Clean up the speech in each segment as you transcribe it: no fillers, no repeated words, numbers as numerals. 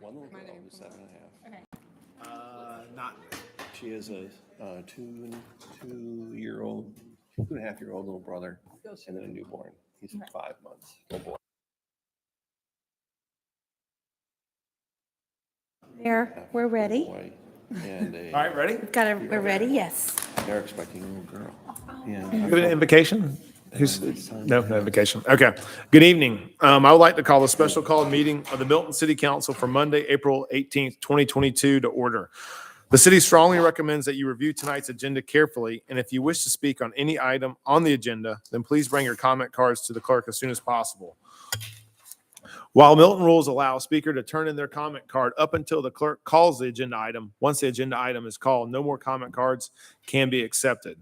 one little girl who's 7.5. Not. She has a 2-2-year-old, 2.5-year-old little brother, and then a newborn. He's 5 months. Little boy. There, we're ready. Boy, and All right, ready? We're ready, yes. they're expecting a little girl. Yeah. Give an invocation. No invocation. Okay. Good evening. I would like to call a special called meeting of the Milton City Council for Monday, April 18th, 2022 to order. The city strongly recommends that you review tonight's agenda carefully, and if you wish to speak on any item on the agenda, then please bring your comment cards to the clerk as soon as possible. While Milton rules allow a speaker to turn in their comment card up until the clerk calls the agenda item, once the agenda item is called, no more comment cards can be accepted.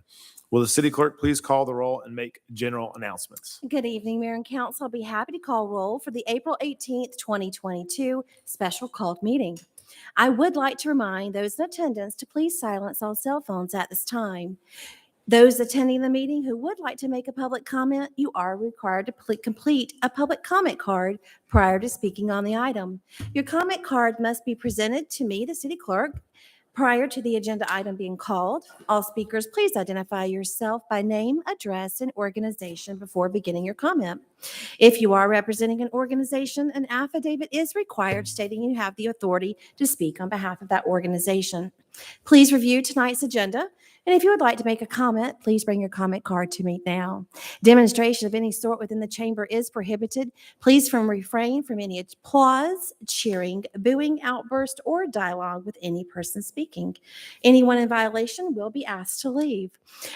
Will the city clerk please call the roll and make general announcements? Good evening, Mayor and Council. I'll be happy to call roll for the April 18th, 2022 special called meeting. I would like to remind those in attendance to please silence all cell phones at this time. Those attending the meeting who would like to make a public comment, you are required to complete a public comment card prior to speaking on the item. Your comment card must be presented to me, the city clerk, prior to the agenda item being called. All speakers, please identify yourself by name, address, and organization before beginning your comment. If you are representing an organization, an affidavit is required stating you have the authority to speak on behalf of that organization. Please review tonight's agenda, and if you would like to make a comment, please bring your comment card to me now. Demonstration of any sort within the chamber is prohibited. Please refrain from any applause, cheering, booing, outburst, or dialogue with any person speaking. Anyone in violation will be asked to leave.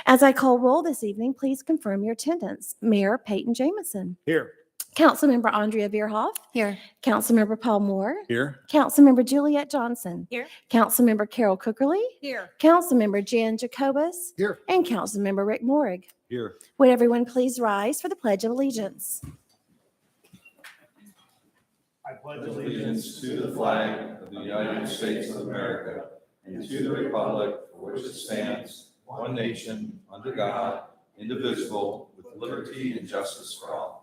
As I call roll this evening, please confirm your attendance. Mayor Peyton Jamison. Here. Councilmember Andrea Veerhoff. Here. Councilmember Paul Moore. Here. Councilmember Juliette Johnson. Here. Councilmember Carol Cookerly. Here. Councilmember Jan Jacobus. Here. And Councilmember Rick Morrig. Here. Would everyone please rise for the Pledge of Allegiance? I pledge allegiance to the flag of the United States of America and to the republic for which it stands, one nation, under God, indivisible, with liberty and justice for all.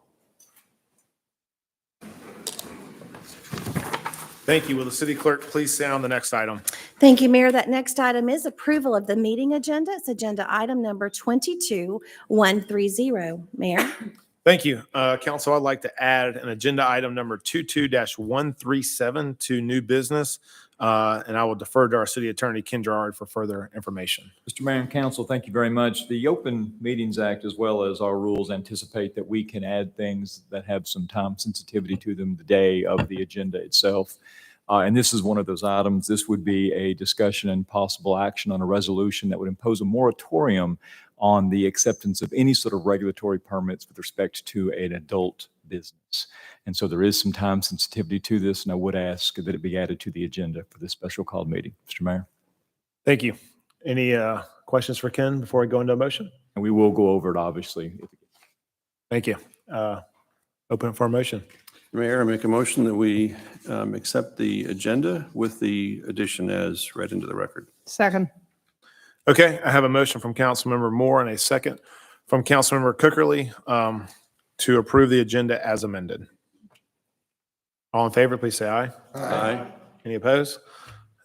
Thank you. Will the city clerk please sound the next item? Thank you, Mayor. That next item is approval of the meeting agenda. It's agenda item number 22130. Mayor? Thank you. Council, I'd like to add an agenda item number 22-137 to new business, and I will defer to our city attorney, Ken Gerard, for further information. Mr. Mayor and Council, thank you very much. The Open Meetings Act, as well as our rules, anticipate that we can add things that have some time sensitivity to them the day of the agenda itself. And this is one of those items. This would be a discussion and possible action on a resolution that would impose a moratorium on the acceptance of any sort of regulatory permits with respect to an adult business. And so there is some time sensitivity to this, and I would ask that it be added to the agenda for this special called meeting. Mr. Mayor. Thank you. Any questions for Ken before I go into a motion? And we will go over it, obviously. Thank you. Open for a motion. Mayor, I make a motion that we accept the agenda with the addition as read into the record. Second. Okay, I have a motion from Councilmember Moore and a second from Councilmember Cookerly to approve the agenda as amended. All in favor, please say aye. Aye. Any opposed?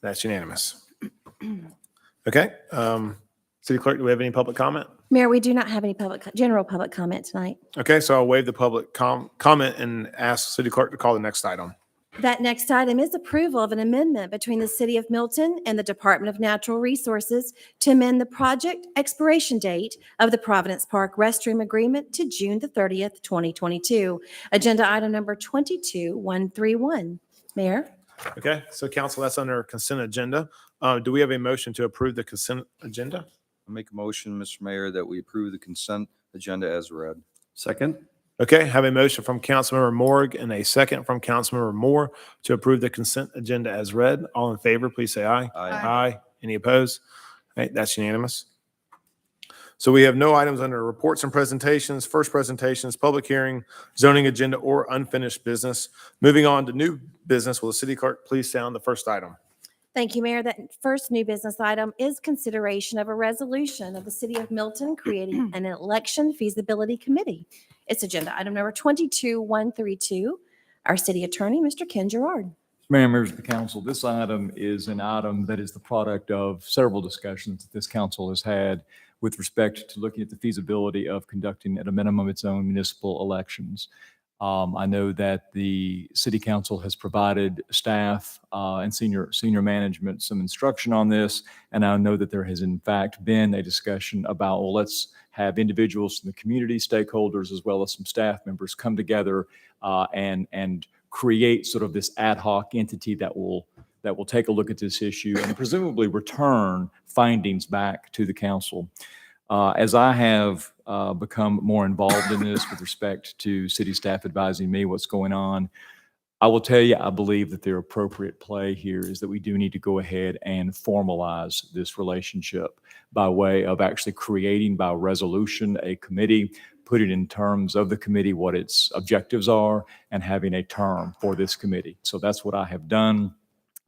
That's unanimous. Okay, City Clerk, do we have any public comment? Mayor, we do not have any general public comment tonight. Okay, so I'll waive the public comment and ask City Clerk to call the next item. That next item is approval of an amendment between the City of Milton and the Department of Natural Resources to amend the project expiration date of the Providence Park restroom agreement to June the 30th, 2022. Agenda item number 22131. Mayor? Okay, so council, that's under consent agenda. Do we have a motion to approve the consent agenda? I make a motion, Mr. Mayor, that we approve the consent agenda as read. Second? Okay, have a motion from Councilmember Morg and a second from Councilmember Moore to approve the consent agenda as read. All in favor, please say aye. Aye. Aye. Any opposed? All right, that's unanimous. So we have no items under reports and presentations, first presentations, public hearing, zoning agenda, or unfinished business. Moving on to new business, will the city clerk please sound the first item? Thank you, Mayor. That first new business item is consideration of a resolution of the City of Milton creating an election feasibility committee. It's agenda item number 22132. Our city attorney, Mr. Ken Gerard. Mayor, members of the council, this item is an item that is the product of several discussions that this council has had with respect to looking at the feasibility of conducting at a minimum its own municipal elections. I know that the city council has provided staff and senior management some instruction on this, and I know that there has in fact been a discussion about, well, let's have individuals from the community, stakeholders, as well as some staff members come together and create sort of this ad hoc entity that will take a look at this issue and presumably return findings back to the council. As I have become more involved in this with respect to city staff advising me what's going on, I will tell you, I believe that the appropriate play here is that we do need to go ahead and formalize this relationship by way of actually creating by resolution a committee, put it in terms of the committee what its objectives are, and having a term for this committee. So that's what I have done.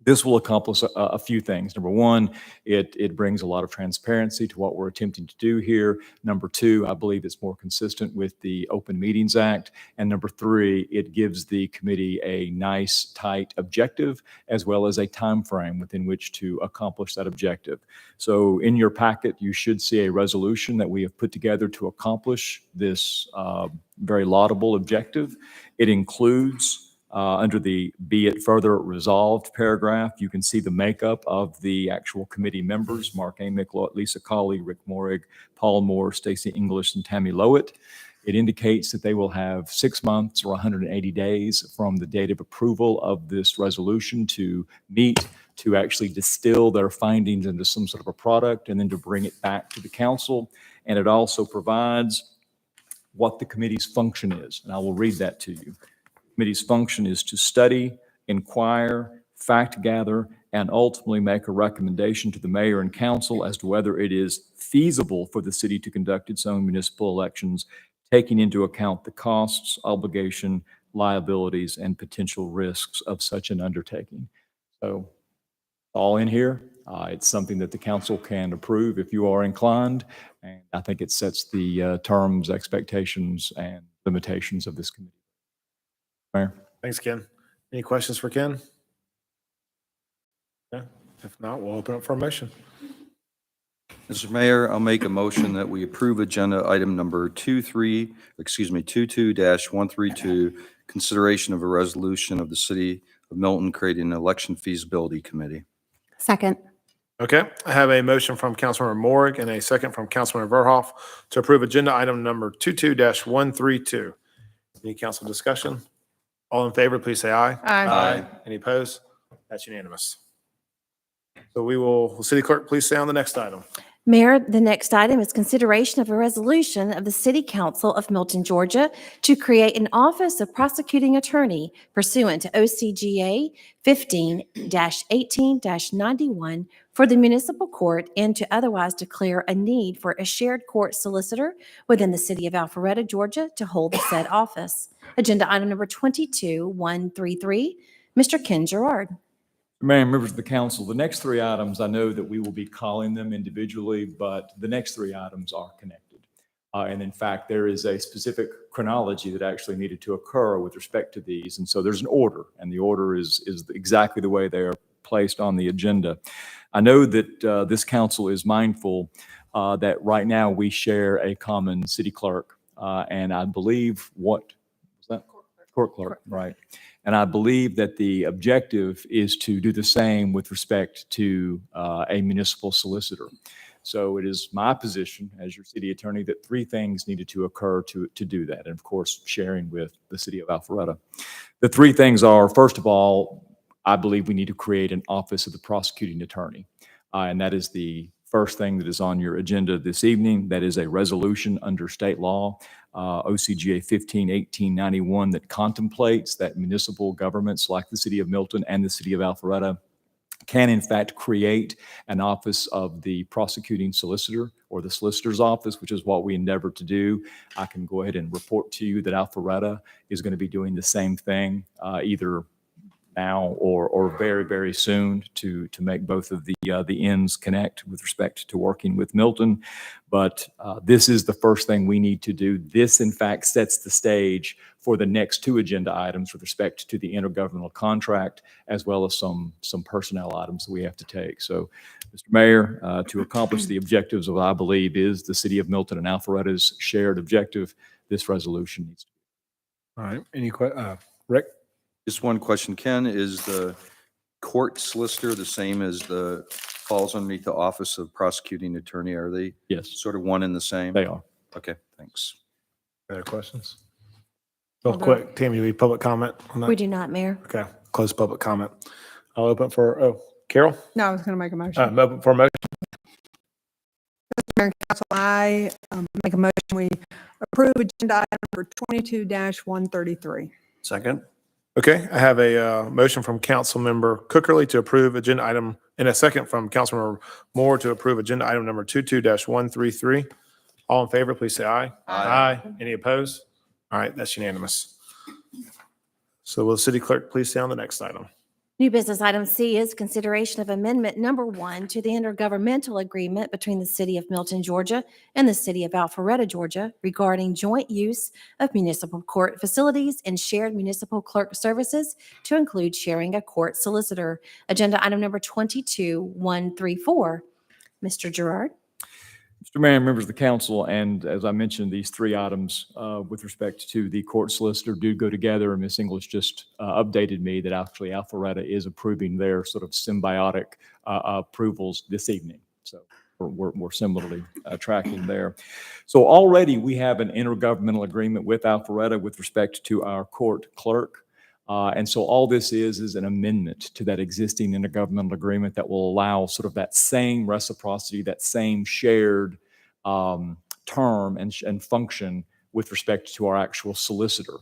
This will accomplish a few things. Number one, it brings a lot of transparency to what we're attempting to do here. Number two, I believe it's more consistent with the Open Meetings Act. And number three, it gives the committee a nice, tight objective as well as a time frame within which to accomplish that objective. So in your packet, you should see a resolution that we have put together to accomplish this very laudable objective. It includes under the "be it further resolved" paragraph, you can see the makeup of the actual committee members: Mark Amick, Lisa Colley, Rick Morig, Paul Moore, Stacy English, and Tammy Lowett. It indicates that they will have 6 months or 180 days from the date of approval of this resolution to meet, to actually distill their findings into some sort of a product, and then to bring it back to the council. And it also provides what the committee's function is. And I will read that to you. Committee's function is to study, inquire, fact gather, and ultimately make a recommendation to the mayor and council as to whether it is feasible for the city to conduct its own municipal elections, taking into account the costs, obligation, liabilities, and potential risks of such an undertaking. So all in here. It's something that the council can approve if you are inclined, and I think it sets the terms, expectations, and limitations of this committee. Mayor. Thanks, Ken. Any questions for Ken? Yeah. If not, we'll open up for a motion. Mr. Mayor, I'll make a motion that we approve agenda item number 22-132, consideration of a resolution of the City of Milton creating an election feasibility committee. Second. Okay, I have a motion from Councilmember Morig and a second from Councilmember Verhoff to approve agenda item number 22-132. Any council discussion? All in favor, please say aye. Aye. Any opposed? That's unanimous. So will City Clerk please say on the next item? Mayor, the next item is consideration of a resolution of the City Council of Milton, Georgia, to create an Office of Prosecuting Attorney pursuant to OCGA 15-18-91 for the municipal court, and to otherwise declare a need for a shared court solicitor within the city of Alpharetta, Georgia, to hold the said office. Agenda item number 22-133. Mr. Ken Gerard. Mayor and members of the council, the next three items, I know that we will be calling them individually, but the next three items are connected. And in fact, there is a specific chronology that actually needed to occur with respect to these. And so there's an order, and the order is exactly the way they are placed on the agenda. I know that this council is mindful that right now we share a common city clerk. And I believe what was that? Court clerk, right. And I believe that the objective is to do the same with respect to a municipal solicitor. So it is my position as your city attorney that three things needed to occur to do that. And of course, sharing with the city of Alpharetta. The three things are, first of all, I believe we need to create an office of the prosecuting attorney. And that is the first thing that is on your agenda this evening. That is a resolution under state law, OCGA 15-1891, that contemplates that municipal governments like the city of Milton and the city of Alpharetta can in fact create an office of the prosecuting solicitor, or the solicitor's office, which is what we endeavor to do. I can go ahead and report to you that Alpharetta is going to be doing the same thing, either now or very, very soon, to make both of the ends connect with respect to working with Milton. But this is the first thing we need to do. This, in fact, sets the stage for the next two agenda items with respect to the intergovernmental contract, as well as some personnel items that we have to take. So, Mr. Mayor, to accomplish the objectives of what I believe is the city of Milton and Alpharetta's shared objective, this resolution needs to be. All right. Any Rick? Just one question, Ken, is the court solicitor the same as falls underneath the Office of Prosecuting Attorney? Are they Yes, sort of one and the same? they are. Okay, thanks. Other questions? Real quick, Tammy, we public comment on that? We do not, Mayor. Okay, close public comment. I'll open for, Carol? No, I was going to make a motion. I'm open for a motion. Mayor and Council, I make a motion, we approve agenda item number 22-133. Second? Okay, I have a motion from Councilmember Cookerly to approve agenda item, and a second from Councilmember Moore to approve agenda item number 22-133. All in favor, please say aye. Aye. Any opposed? All right, that's unanimous. So will the city clerk please say on the next item? New business item C is consideration of amendment number 1 to the intergovernmental agreement between the city of Milton, Georgia and the city of Alpharetta, Georgia regarding joint use of municipal court facilities and shared municipal clerk services to include sharing a court solicitor. Agenda item number 22-134. Mr. Gerard. Mr. Mayor, members of the council, and as I mentioned, these three items with respect to the court solicitor do go together, and Ms. English just updated me that actually Alpharetta is approving their sort of symbiotic approvals this evening. So we're similarly tracking there. So already we have an intergovernmental agreement with Alpharetta with respect to our court clerk. And so all this is an amendment to that existing intergovernmental agreement that will allow sort of that same reciprocity, that same shared term and function with respect to our actual solicitor.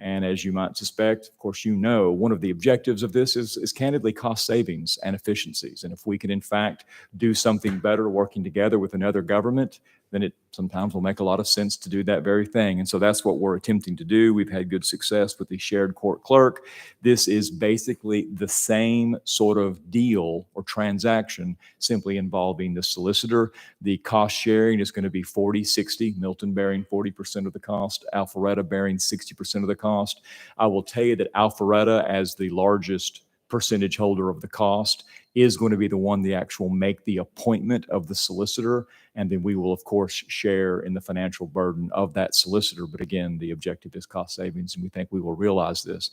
And as you might suspect, of course, you know, one of the objectives of this is candidly cost savings and efficiencies. And if we can, in fact, do something better working together with another government, then it sometimes will make a lot of sense to do that very thing. And so that's what we're attempting to do. We've had good success with the shared court clerk. This is basically the same sort of deal or transaction, simply involving the solicitor. The cost sharing is going to be 40-60, Milton bearing 40% of the cost, Alpharetta bearing 60% of the cost. I will tell you that Alpharetta, as the largest percentage holder of the cost, is going to be the one that actual make the appointment of the solicitor. And then we will, of course, share in the financial burden of that solicitor. But again, the objective is cost savings, and we think we will realize this.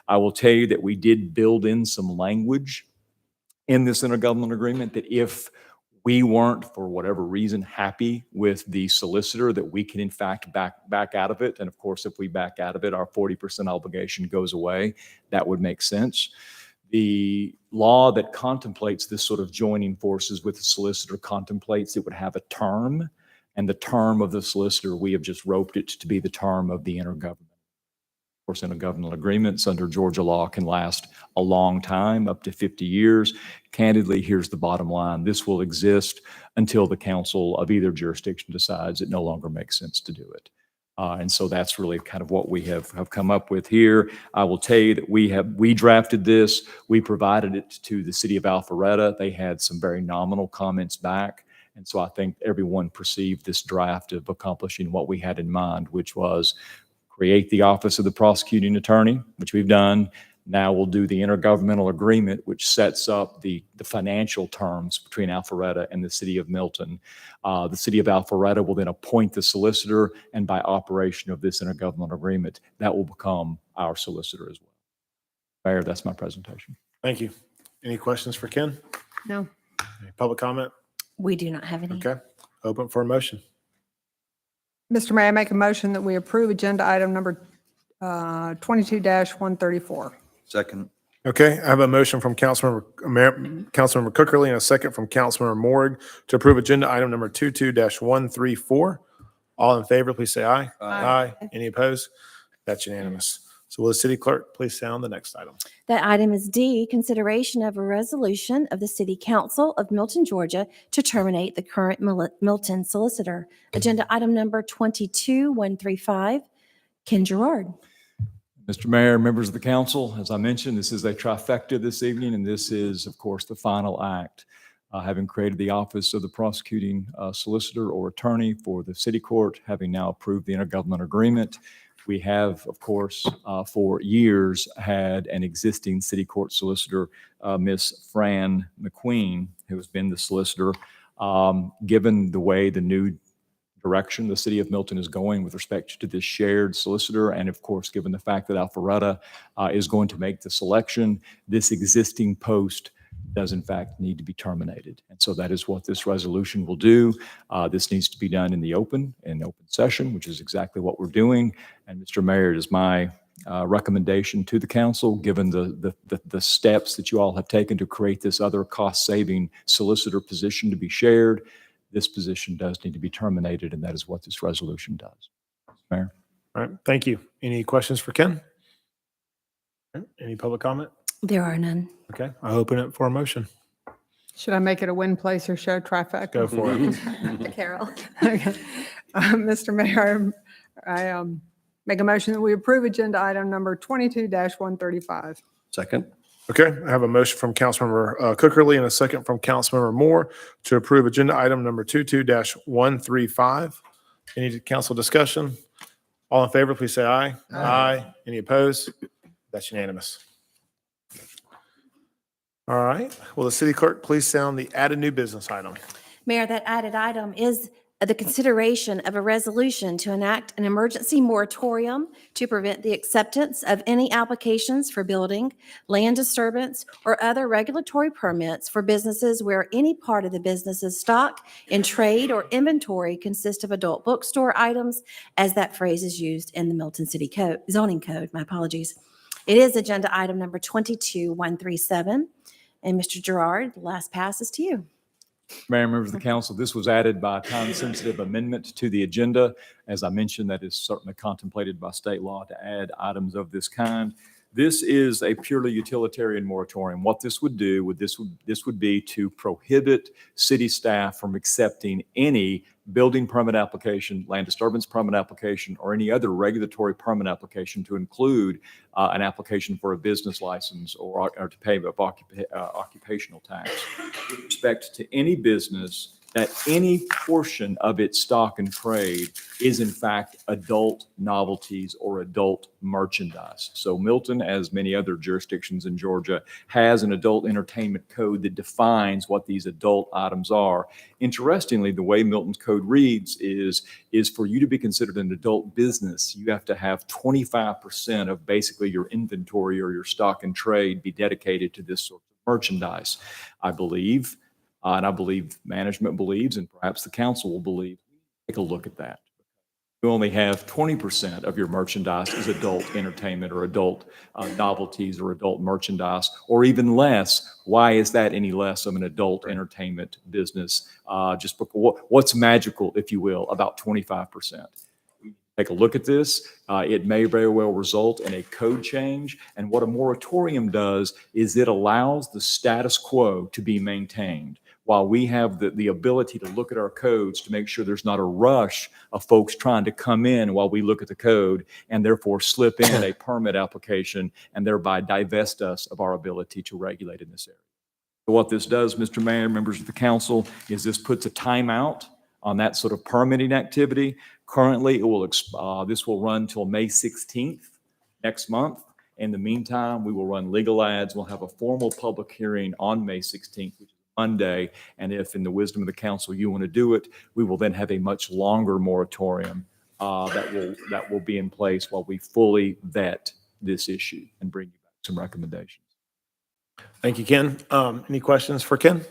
I will tell you that we did build in some language in this intergovernmental agreement that if we weren't, for whatever reason, happy with the solicitor, that we can in fact back out of it. And of course, if we back out of it, our 40% obligation goes away. That would make sense. The law that contemplates this sort of joining forces with the solicitor contemplates it would have a term, and the term of the solicitor, we have just roped it to be the term of the intergovernment. Of course, intergovernmental agreements under Georgia law can last a long time, up to 50 years. Candidly, here's the bottom line. This will exist until the council of either jurisdiction decides it no longer makes sense to do it. And so that's really kind of what we have come up with here. I will tell you that we drafted this. We provided it to the city of Alpharetta. They had some very nominal comments back. And so I think everyone perceived this draft of accomplishing what we had in mind, which was create the Office of the Prosecuting Attorney, which we've done. Now we'll do the intergovernmental agreement, which sets up the financial terms between Alpharetta and the city of Milton. The city of Alpharetta will then appoint the solicitor, and by operation of this intergovernmental agreement, that will become our solicitor as well. Mayor, that's my presentation. Thank you. Any questions for Ken? No. Any public comment? We do not have any. Okay, open for a motion. Mr. Mayor, I make a motion that we approve agenda item number 22-134. Second. Okay, I have a motion from Councilmember Cookerly and a second from Councilmember Morg to approve agenda item number 22-134. All in favor, please say aye. Aye. Any opposed? That's unanimous. So will the city clerk please sound the next item? That item is D, consideration of a resolution of the City Council of Milton, Georgia to terminate the current Milton solicitor. Agenda item number 22-135. Ken Gerard. Mr. Mayor, members of the council, as I mentioned, this is a trifecta this evening, and this is, of course, the final act. Having created the Office of the Prosecuting Solicitor or Attorney for the City Court, having now approved the intergovernmental agreement, We have, of course, for years had an existing city court solicitor, Miss Fran McQueen, who has been the solicitor. Given the way the new direction the city of Milton is going with respect to this shared solicitor, and of course, given the fact that Alpharetta is going to make the selection, this existing post does in fact need to be terminated. And so that is what this resolution will do. This needs to be done in open session, which is exactly what we're doing. And Mr. Mayor, it is my recommendation to the council, given the steps that you all have taken to create this other cost-saving solicitor position to be shared. This position does need to be terminated, and that is what this resolution does. Mayor. All right, thank you. Any questions for Ken? Any public comment? There are none. Okay, I'll open it for a motion. Should I make it a win, place, or show trifecta? Go for it. Carol. Okay. Mr. Mayor, I make a motion that we approve agenda item number 22-135. Second. Okay, I have a motion from Councilmember Cookerly and a second from Councilmember Moore to approve agenda item number 22-135. Any council discussion? All in favor, please say aye. Aye. Any opposed? That's unanimous. All right, will the city clerk please sound the added new business item? Mayor, that added item is the consideration of a resolution to enact an emergency moratorium to prevent the acceptance of any applications for building, land disturbance, or other regulatory permits for businesses where any part of the business's stock in trade or inventory consists of adult bookstore items, as that phrase is used in the Milton City Code, zoning code, my apologies. It is agenda item number 22-137. And Mr. Gerard, the last pass is to you. Mayor, members of the council, this was added by a time-sensitive amendment to the agenda. As I mentioned, that is certainly contemplated by state law to add items of this kind. This is a purely utilitarian moratorium. What this would do, this would be to prohibit city staff from accepting any building permit application, land disturbance permit application, or any other regulatory permit application, to include an application for a business license or to pay occupational tax. With respect to any business that any portion of its stock and trade is in fact adult novelties or adult merchandise. So Milton, as many other jurisdictions in Georgia, has an adult entertainment code that defines what these adult items are. Interestingly, the way Milton's code reads is for you to be considered an adult business, you have to have 25% of basically your inventory or your stock and trade be dedicated to this sort of merchandise. I believe, and I believe management believes, and perhaps the council will believe, take a look at that. You only have 20% of your merchandise is adult entertainment or adult novelties or adult merchandise, or even less. Why is that any less of an adult entertainment business? Just because, what's magical, if you will, about 25%? Take a look at this. It may very well result in a code change. And what a moratorium does is it allows the status quo to be maintained, while we have the ability to look at our codes to make sure there's not a rush of folks trying to come in while we look at the code and therefore slip in a permit application and thereby divest us of our ability to regulate in this area. So what this does, Mr. Mayor, members of the council, is this puts a timeout on that sort of permitting activity. Currently, this will run till May 16th next month. In the meantime, we will run legal ads. We'll have a formal public hearing on May 16th, which is Monday, and if in the wisdom of the council you want to do it, we will then have a much longer moratorium that will be in place while we fully vet this issue and bring you back some recommendations. Thank you, Ken. Any questions for Ken?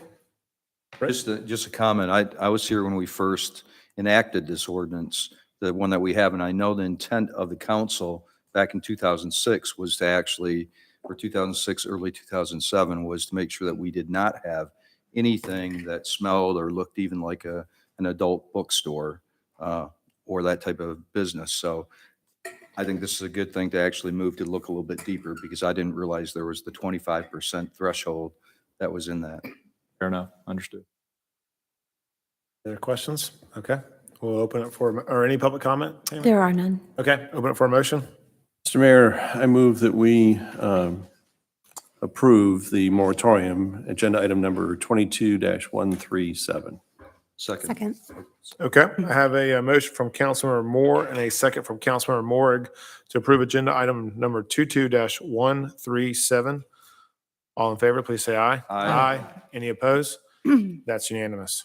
Just a comment. I was here when we first enacted this ordinance, the one that we have, and I know the intent of the council back in 2006 was to actually, or 2006, early 2007, was to make sure that we did not have anything that smelled or looked even like an adult bookstore or that type of business. So I think this is a good thing to actually move to look a little bit deeper, because I didn't realize there was the 25% threshold that was in that. Fair enough. Understood. Other questions? Okay, we'll open it for, or any public comment? There are none. Okay, open it for a motion. Mr. Mayor, I move that we approve the moratorium, agenda item number 22-137. Second. Okay, I have a motion from Councilmember Moore and a second from Councilmember Morrig to approve agenda item number 22-137. All in favor, please say aye. Aye. Any opposed? That's unanimous.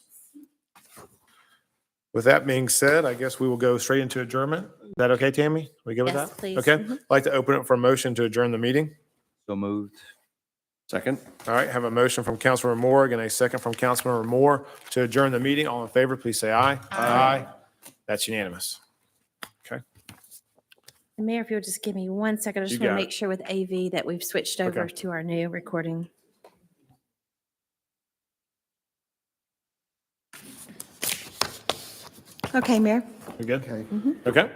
With that being said, I guess we will go straight into adjournment. Is that okay, Tammy? We good with Yes, that? please. Okay, Mhm. I'd like to open it for a motion to adjourn the meeting. So moved. Second? All right, have a motion from Councilmember Morrig and a second from Councilmember Moore to adjourn the meeting. All in favor, please say aye. Aye. That's unanimous. Okay. And Mayor, if you'll just give me 1 second, I just You want to got it. make sure with AV that we've switched over Okay. to our new recording. Okay, Mayor. We good? Okay.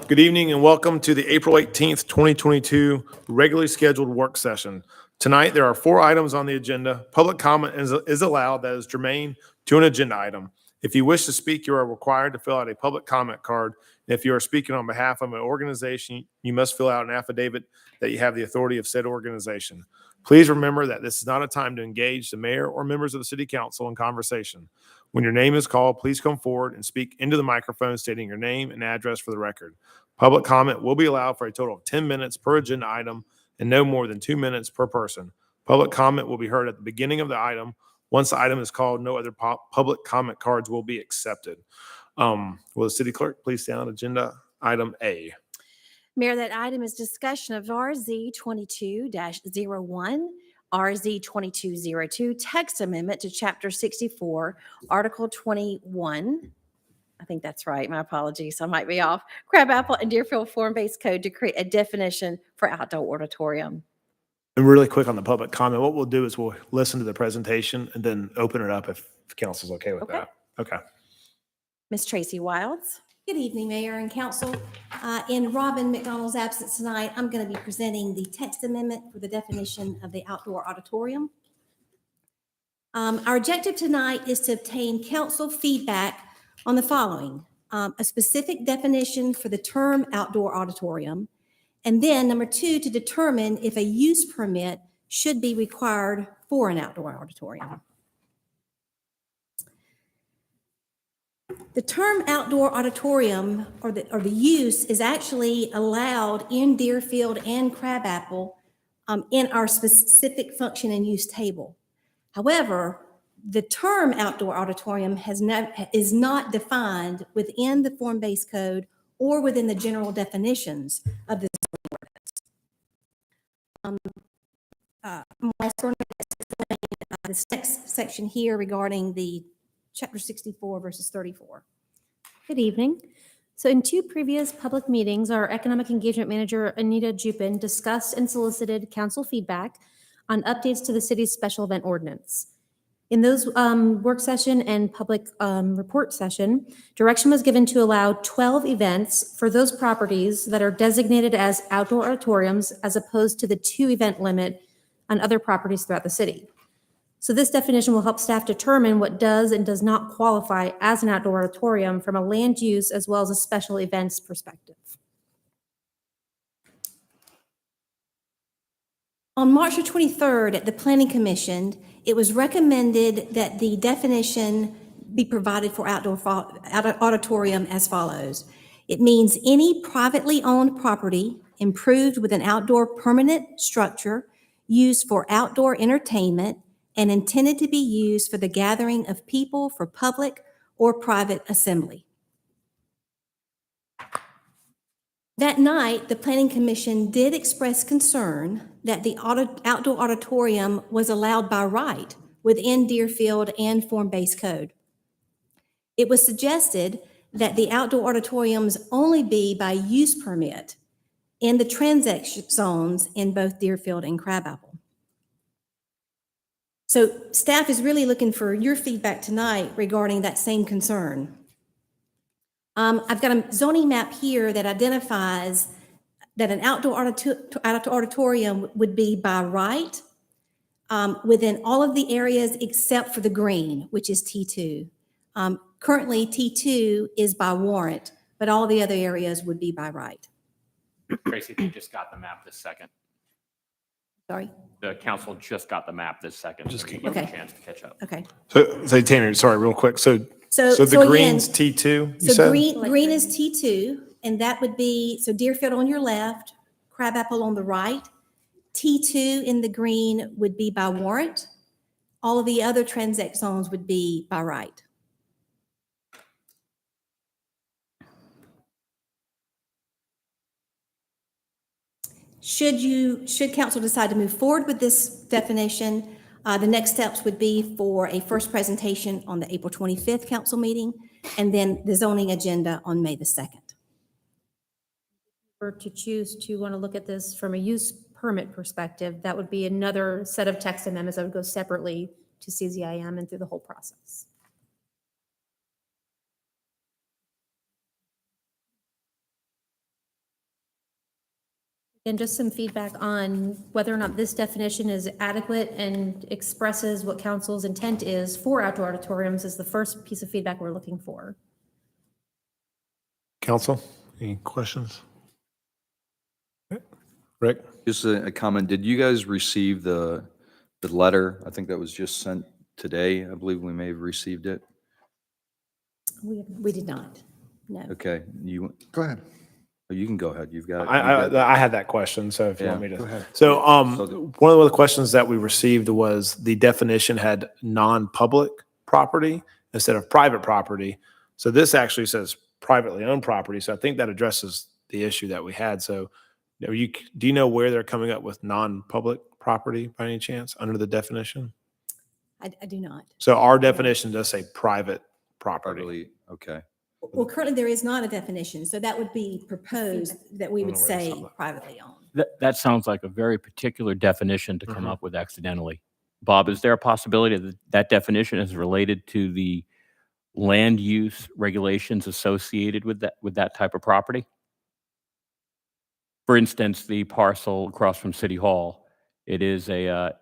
Good evening and welcome to the April 18th, 2022 regularly scheduled work session. Tonight, there are 4 items on the agenda. Public comment is allowed that is germane to an agenda item. If you wish to speak, you are required to fill out a public comment card. If you are speaking on behalf of an organization, you must fill out an affidavit that you have the authority of said organization. Please remember that this is not a time to engage the mayor or members of the city council in conversation. When your name is called, please come forward and speak into the microphone stating your name and address for the record. Public comment will be allowed for a total of 10 minutes per agenda item and no more than 2 minutes per person. Public comment will be heard at the beginning of the item. Once the item is called, no other public comment cards will be accepted. Will the city clerk please stay on agenda item A? Mayor, that item is discussion of RZ 22-01, RZ 2202, text amendment to Chapter 64, Article 21. I think that's right. My apologies. I might be off. Crabapple and Deerfield Form-Based Code to create a definition for outdoor auditorium. And really quick on the public comment, what we'll do is we'll listen to the presentation and then open it up if council's okay with Okay. that. Okay. Ms. Tracy Wilds. Good evening, Mayor and Council. In Robin McDonald's absence tonight, I'm going to be presenting the text amendment for the definition of the outdoor auditorium. Our objective tonight is to obtain council feedback on the following: a specific definition for the term outdoor auditorium, and then number 2, to determine if a use permit should be required for an outdoor auditorium. The term outdoor auditorium or the use is actually allowed in Deerfield and Crabapple in our specific function and use table. However, the term outdoor auditorium is not defined within the form-based code or within the general definitions of this ordinance. This next section here regarding the Chapter 64 versus 34. Good evening. So in 2 previous public meetings, our Economic Engagement Manager, Anita Jupin, discussed and solicited council feedback on updates to the city's special event ordinance. In those work session and public report session, direction was given to allow 12 events for those properties that are designated as outdoor auditoriums as opposed to the 2 event limit on other properties throughout the city. So this definition will help staff determine what does and does not qualify as an outdoor auditorium from a land use as well as a special events perspective. On March the 23rd, at the Planning Commission, it was recommended that the definition be provided for outdoor auditorium as follows. It means any privately owned property improved with an outdoor permanent structure used for outdoor entertainment and intended to be used for the gathering of people for public or private assembly. That night, the Planning Commission did express concern that the outdoor auditorium was allowed by right within Deerfield and form-based code. It was suggested that the outdoor auditoriums only be by use permit in the transaction zones in both Deerfield and Crabapple. So staff is really looking for your feedback tonight regarding that same concern. I've got a zoning map here that identifies that an outdoor auditorium would be by right within all of the areas except for the green, which is T2. Currently, T2 is by warrant, but all the other areas would be by right. Tracy, if you just got the map this second. Sorry. The council just got the map this second, so you get Okay. a chance to catch up. Okay. So Tanner, sorry, real quick. So So the again, green's T2, you So said? green is T2, and that would be, so Deerfield on your left, Crabapple on the right. T2 in the green would be by warrant. All of the other transact zones would be by right. Should council decide to move forward with this definition, the next steps would be for a first presentation on the April 25th council meeting, and then the zoning agenda on May the 2nd. Or to choose to want to look at this from a use permit perspective, that would be another set of text amendments that would go separately to CZIM and through the whole process. And just some feedback on whether or not this definition is adequate and expresses what council's intent is for outdoor auditoriums is the first piece of feedback we're looking for. Council, any questions? Rick? Just a comment. Did you guys receive the letter? I think that was just sent today. I believe we may have received it. We did not, no. Okay, Go ahead. you can go ahead. You've got. I had that question, so if you want Yeah. me Go to. ahead. So, So the- one of the questions that we received was the definition had non-public property instead of private property. So this actually says privately owned property. So I think that addresses the issue that we had. So do you know where they're coming up with non-public property by any chance under the definition? I do not. So our definition does say private property. Really, okay. Well, currently there is not a definition, so that would be proposed that we I don't would know where they say saw that. privately owned. That sounds like a very particular definition to come Mhm. up with accidentally. Bob, is there a possibility that that definition is related to the land use regulations associated with that type of property? For instance, the parcel across from City Hall, it is a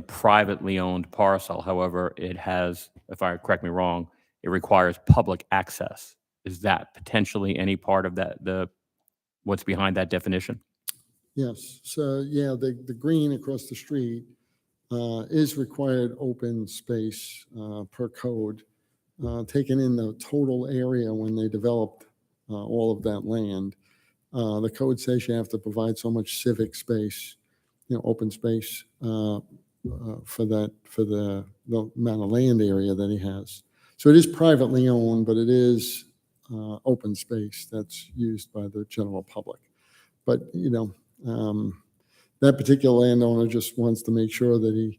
privately owned parcel. However, it has, if I correct me wrong, it requires public access. Is that potentially any part of what's behind that definition? Yes, so yeah, the green across the street is required open space per code, taken in the total area when they developed all of that land. The code says you have to provide so much civic space, open space for the amount of land area that he has. So it is privately owned, but it is open space that's used by the general public. But, that particular landowner just wants to make sure that he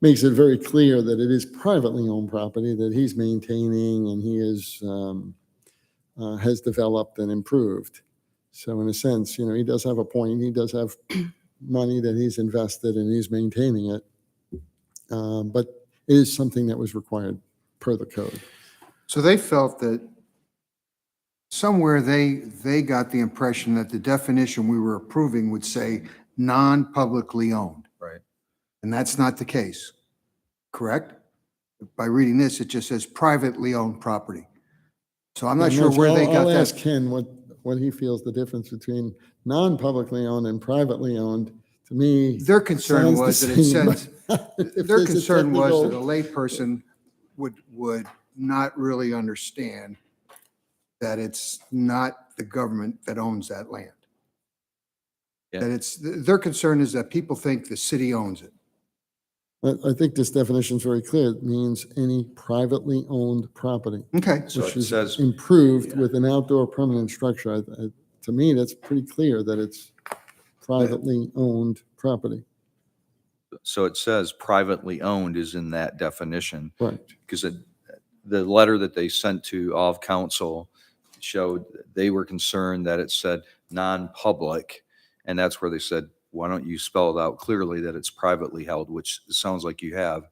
makes it very clear that it is privately owned property that he's maintaining and he has developed and improved. So in a sense, he does have a point. He does have money that he's invested and he's maintaining it. But it is something that was required per the code. So they felt that somewhere they got the impression that the definition we were approving would say non-publicly owned. Right. And that's not the case, correct? By reading this, it just says privately owned property. So I'm not sure where they got I'll ask that. Ken what he feels the difference between non-publicly owned and privately owned. To me, Their concern sounds the was that it same, said, but if their there's a concern was that a technical- layperson would not really understand that it's not the government that owns that land. Yeah. That their concern is that people think the city owns it. I think this definition is very clear. It means any privately owned property, Okay. So which it is says, improved with an outdoor permanent structure. To me, that's pretty clear that it's privately owned property. privately owned is in that definition. Right. Because the letter that they sent to all of council showed they were concerned that it said non-public. And that's where they said, why don't you spell it out clearly that it's privately held, which sounds like you have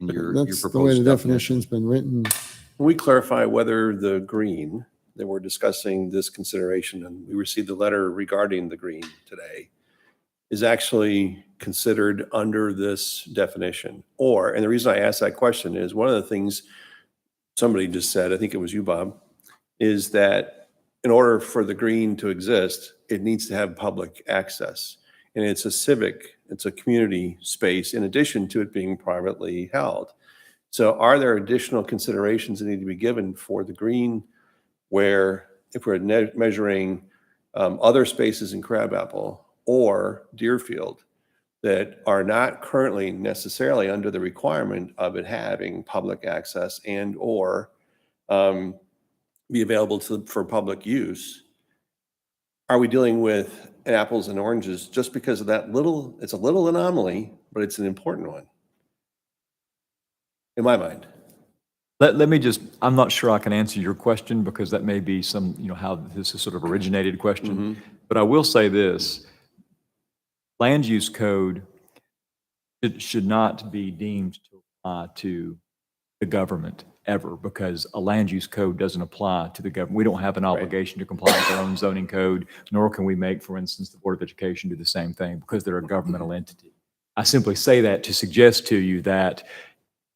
in your That's the way proposed the definition. definition's been written. Can we clarify whether the green that we're discussing this consideration, and we received a letter regarding the green today, is actually considered under this definition? Or, and the reason I ask that question is one of the things somebody just said, I think it was you, Bob, is that in order for the green to exist, it needs to have public access. And it's a community space in addition to it being privately held. So are there additional considerations that need to be given for the green where if we're measuring other spaces in Crabapple or Deerfield that are not currently necessarily under the requirement of it having public access and or be available for public use? Are we dealing with apples and oranges just because of that it's a little anomaly, but it's an important one in my mind. Let me just, I'm not sure I can answer your question because that may be some, how this is sort of originated question. But I will say this, land use code, it should not be deemed to apply to the government ever because a land use code doesn't apply to the government. We don't have an obligation to comply with our own zoning code, nor can we make, for instance, the Board of Education do the same thing because they're a governmental entity. I simply say that to suggest to you that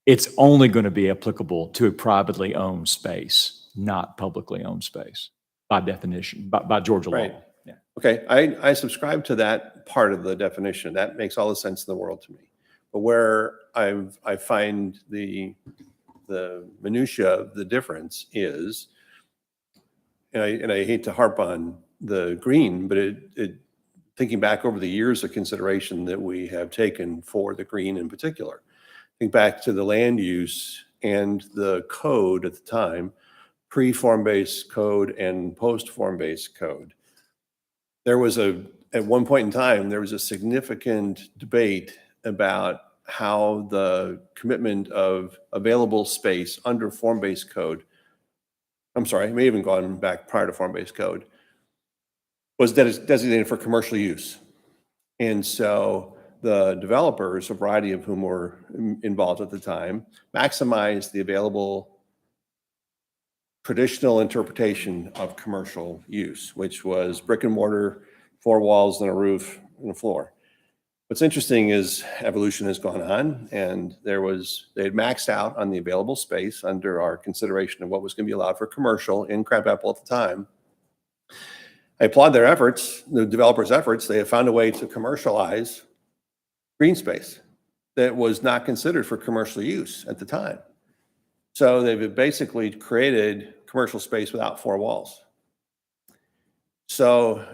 it's only going to be applicable to a privately owned space, not publicly owned space, by definition, by Georgia law. Right. Yeah. Okay, I subscribe to that part of the definition. That makes all the sense in the world to me. But where I find the minutia of the difference is, and I hate to harp on the green, but thinking back over the years of consideration that we have taken for the green in particular, think back to the land use and the code at the time, pre-form-based code and post-form-based code. At one point in time, there was a significant debate about how the commitment of available space under form-based code, I'm sorry, it may have even gone back prior to form-based code, was designated for commercial use. And so the developers, a variety of whom were involved at the time, maximized the available traditional interpretation of commercial use, which was brick and mortar, 4 walls and a roof and a floor. What's interesting is evolution has gone on, and they had maxed out on the available space under our consideration of what was going to be allowed for commercial in Crabapple at the time. I applaud their efforts, the developers' efforts. They have found a way to commercialize green space that was not considered for commercial use at the time. So they've basically created commercial space without 4 walls. So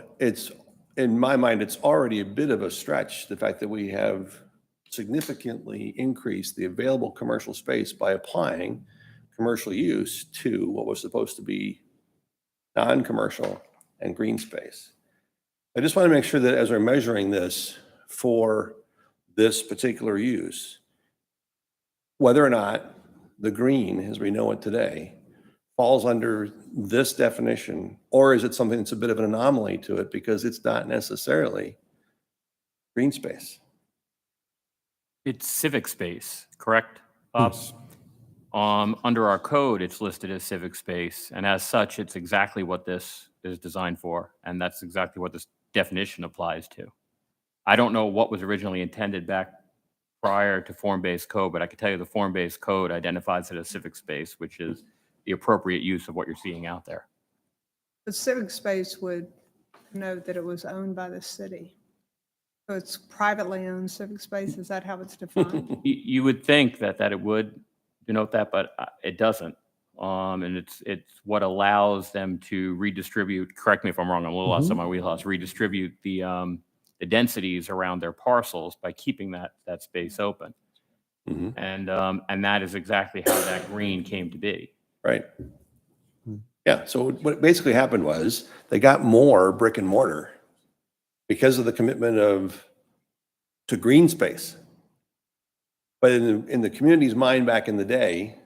in my mind, it's already a bit of a stretch, the fact that we have significantly increased the available commercial space by applying commercial use to what was supposed to be non-commercial and green space. I just want to make sure that as we're measuring this for this particular use, whether or not the green, as we know it today, falls under this definition, or is it something that's a bit of an anomaly to it because it's not necessarily green space? It's civic space, correct, Bob? Yes. Under our code, it's listed as civic space, and as such, it's exactly what this is designed for, and that's exactly what this definition applies to. I don't know what was originally intended back prior to form-based code, but I can tell you the form-based code identifies it as civic space, which is the appropriate use of what you're seeing out there. The civic space would note that it was owned by the city. So it's privately owned civic space. Is that how it's defined? You would think that it would denote that, but it doesn't. And it's what allows them to redistribute, correct me if I'm wrong, I'm a little outside my wheelhouse, redistribute the densities around their parcels by keeping that space open. And that is exactly how that green came to be. Right. Yeah, so what basically happened was they got more brick and mortar because of the commitment to green space. But in the community's mind back in the day,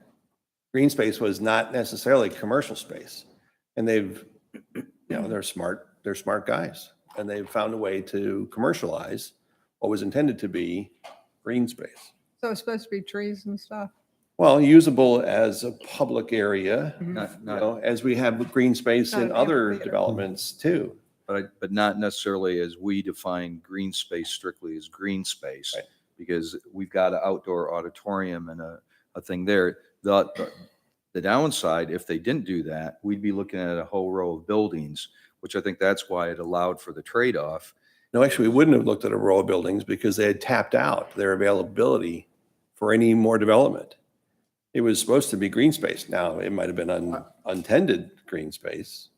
green space was not necessarily commercial space. And they're smart guys, and they've found a way to commercialize what was intended to be green space. So it's supposed to be trees and stuff? Well, usable as a public area, Not as we have green space Not in an other amphitheater. developments too. but not necessarily as we define green space strictly as green space, Right. because we've got an outdoor auditorium and a thing there. The downside, if they didn't do that, we'd be looking at a whole row of buildings, which I think that's why it allowed for the trade-off, No, actually, we wouldn't have looked at a row of buildings because they had tapped out their availability for any more development. It was supposed to be green space. Now, it might have been untended green space.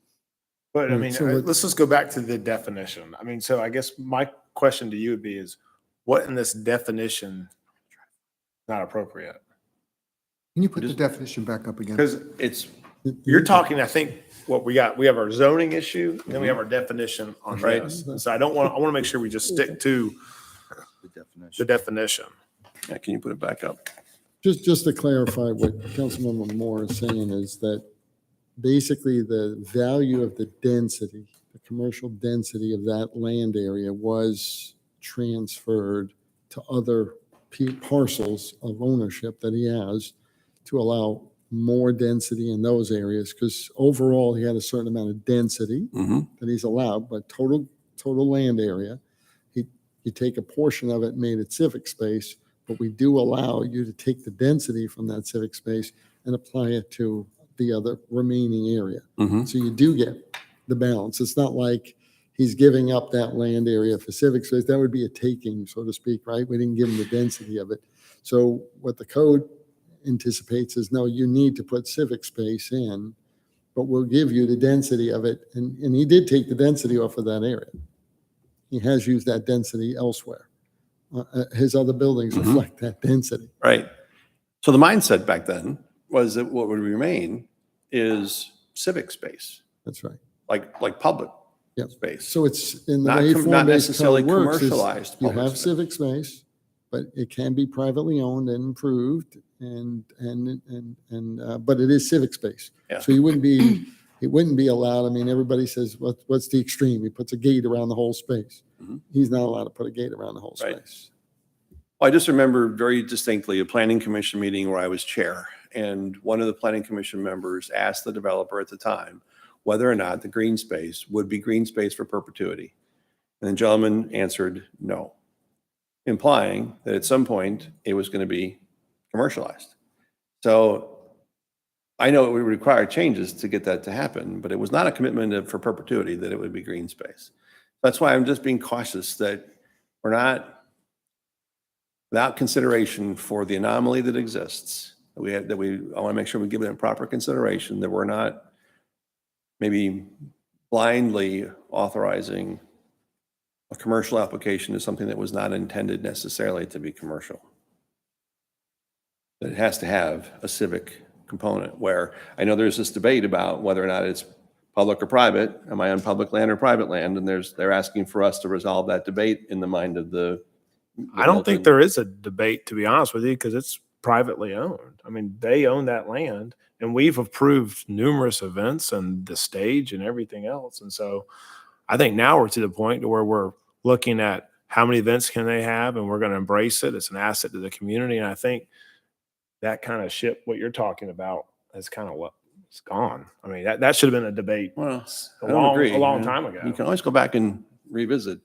But I Right, mean, so let's just go back to the definition. I mean, so I guess my question to you would be is what in this definition is not appropriate? Can you put the definition back up again? Because you're talking, I think, what we got, we have our zoning issue, then we have our definition on Right. this. And so I want to make sure we just stick to the definition. Yeah, can you put it back up? Just to clarify what Councilmember Moore is saying is that basically the value of the density, the commercial density of that land area was transferred to other parcels of ownership that he has to allow more density in those areas, because overall he had a certain amount of density that he's allowed, but total land area, you take a portion of it and made it civic space, but we do allow you to take the density from that civic space and apply it to the other remaining area. So you do get the balance. It's not like he's giving up that land area for civic space. That would be a taking, so to speak, right? We didn't give him the density of it. So what the code anticipates is, no, you need to put civic space in, but we'll give you the density of it. And he did take the density off of that area. He has used that density elsewhere. His other buildings reflect that density. Right. So the mindset back then was that what would remain is civic space, That's right. like public Yep. space. So it's in the Not way com- not form-based necessarily code works is commercialized you public have space. civic space, but it can be privately owned and improved but it is civic space. Yeah. So it wouldn't be allowed. I mean, everybody says, what's the extreme? He puts a gate around the whole space. He's not allowed to put a gate around the whole Right. space. Well, I just remember very distinctly a planning commission meeting where I was chair, and one of the planning commission members asked the developer at the time whether or not the green space would be green space for perpetuity. And the gentleman answered no, implying that at some point it was going to be commercialized. So I know it would require changes to get that to happen, but it was not a commitment for perpetuity that it would be green space. That's why I'm just being cautious that we're not, without consideration for the anomaly that exists, I want to make sure we give it a proper consideration, that we're not maybe blindly authorizing a commercial application to something that was not intended necessarily to be commercial. That it has to have a civic component, where I know there's this debate about whether or not it's public or private. Am I on public land or private land? And they're asking for us to resolve that debate in the mind of the I don't think Milton- there is a debate, to be honest with you, because it's privately owned. I mean, they own that land, and we've approved numerous events and the stage and everything else. And so I think now we're to the point where we're looking at how many events can they have, and we're going to embrace it. It's an asset to the community. And I think that kind of ship, what you're talking about, is kind of it's gone. I mean, that should have been a debate Well, a I don't agree. long You know, time ago. You can always go back and revisit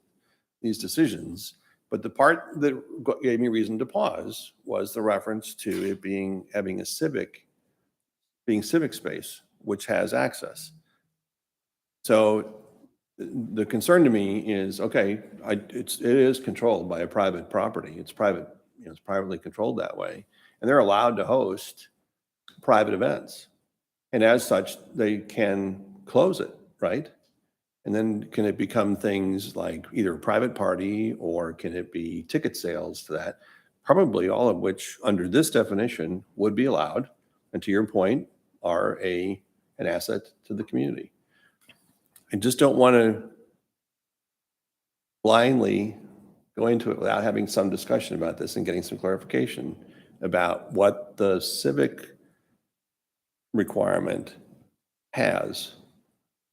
these decisions. But the part that gave me reason to pause was the reference to it having civic space, which has access. So the concern to me is, okay, it is controlled by a private property. It's private, it's privately controlled that way. And they're allowed to host private events. And as such, they can close it, right? And then can it become things like either a private party, or can it be ticket sales to that? Probably all of which, under this definition, would be allowed. And to your point, are an asset to the community. I just don't want to blindly go into it without having some discussion about this and getting some clarification about what the civic requirement has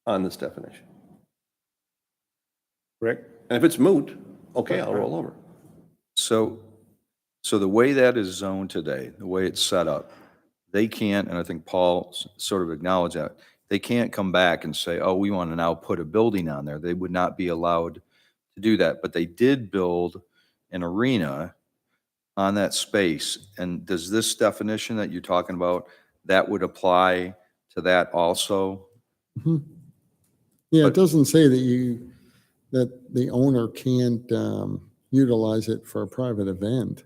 on this definition. Rick? And if it's moot, okay, I'll roll over. So the way that is zoned today, the way it's set up, they can't, and I think Paul sort of acknowledged that, they can't come back and say, oh, we want to now put a building on there. They would not be allowed to do that. But they did build an arena on that space. And does this definition that you're talking about, that would apply to that also? Yeah, But- it doesn't say that that the owner can't utilize it for a private event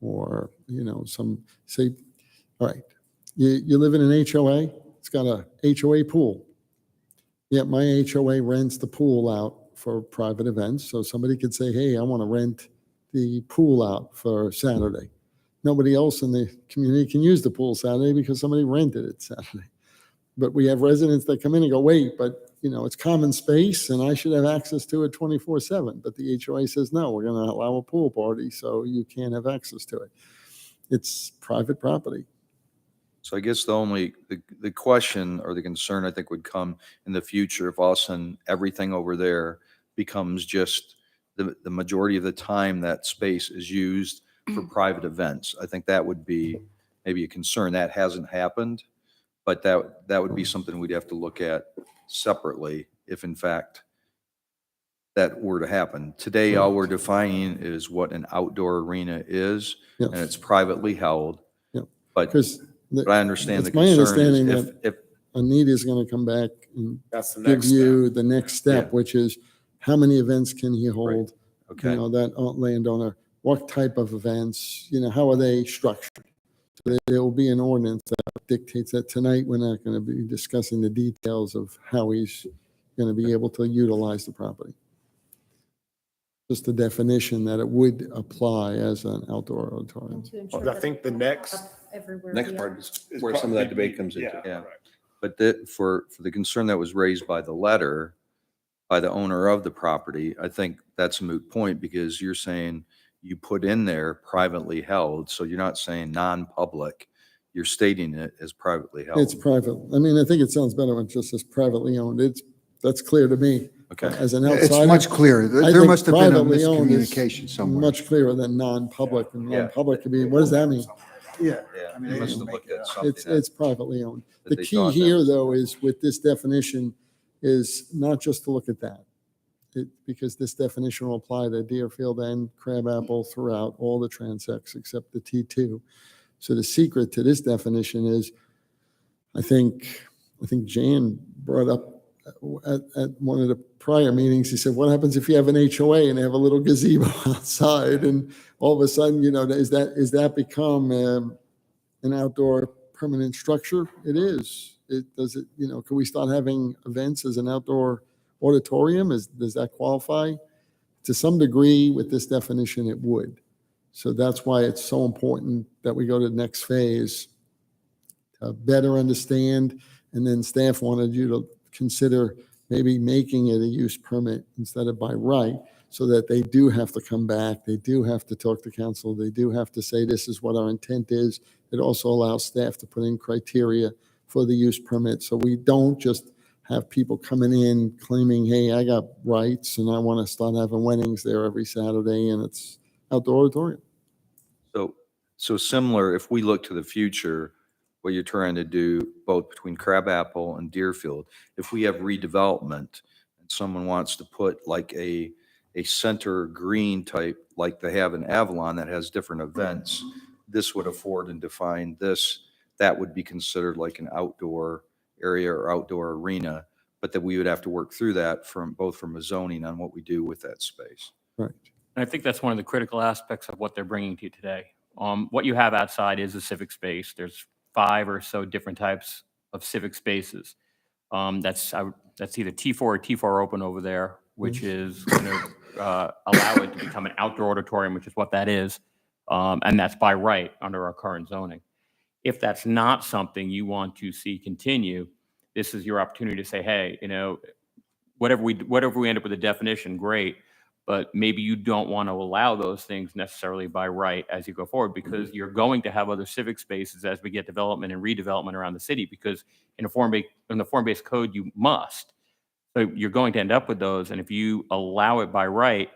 or, say, all right, you live in an HOA, it's got a HOA pool. Yeah, my HOA rents the pool out for private events. So somebody could say, hey, I want to rent the pool out for Saturday. Nobody else in the community can use the pool Saturday because somebody rented it Saturday. But we have residents that come in and go, wait, but it's common space and I should have access to it 24/7. But the HOA says, no, we're going to allow a pool party, so you can't have access to it. It's private property. So I guess the question or the concern I think would come in the future if all of a sudden everything over there becomes just the majority of the time that space is used for private events. I think that would be maybe a concern. That hasn't happened, but that would be something we'd have to look at separately if in fact that were to happen. Today, all we're defining is what an outdoor arena is, and it's privately held. Yeah. But I understand the it's my concern understanding is if Anita is going to come back and That's the give next you step. the next step, Yeah. which is how many events can he hold? okay. That landowner, what type of events, how are they structured? So there will be an ordinance that dictates that. Tonight, we're not going to be discussing the details of how he's going to be able to utilize the property. Just the definition that it would apply as an outdoor auditorium. Well, I think the next, Next part is where some of that debate comes into. Yeah. But for the concern that was raised by the letter, by the owner of the property, I think that's a moot point because you're saying you put in there privately held, so you're not saying non-public, you're stating it as privately held. It's private. I think it sounds better when it just says privately owned. That's clear to me. Okay. As an It's outsider. much clearer. I There think must have been a privately owned is miscommunication somewhere. Much clearer than non-public. And Yeah. non-public could be, what does that mean? Yeah. Yeah, you must have looked at something. It's privately owned. that The they key thought that here, was- though, is with this definition is not just to look at that. Because this definition will apply to Deerfield and Crabapple throughout all the transects except the T2. So the secret to this definition is, I think Jan brought up at one of the prior meetings, he said, what happens if you have an HOA and they have a little gazebo outside and all of a sudden, is that become an outdoor permanent structure? It is. Can we start having events as an outdoor auditorium? Does that qualify? To some degree with this definition, it would. So that's why it's so important that we go to the next phase to better understand. And then staff wanted you to consider maybe making it a use permit instead of by right, so that they do have to come back. They do have to talk to council. They do have to say, this is what our intent is. It also allows staff to put in criteria for the use permit. So we don't just have people coming in claiming, hey, I got rights and I want to start having weddings there every Saturday and it's outdoor auditorium. So similar, if we look to the future, what you're trying to do both between Crabapple and Deerfield, if we have redevelopment and someone wants to put like a center green type, like they have in Avalon that has different events, this would afford and define this, that would be considered like an outdoor area or outdoor arena, but that we would have to work through that from a zoning on what we do with that space. Right. And I think that's one of the critical aspects of what they're bringing to you today. What you have outside is a civic space. There's 5 or so different types of civic spaces. That's either T4 or T4 open over there, which is going to allow it to become an outdoor auditorium, which is what that is. And that's by right under our current zoning. If that's not something you want to see continue, this is your opportunity to say, hey, whatever we end up with a definition, great, but maybe you don't want to allow those things necessarily by right as you go forward, because you're going to have other civic spaces as we get development and redevelopment around the city, because in the form-based code, you must. So you're going to end up with those. And if you allow it by right,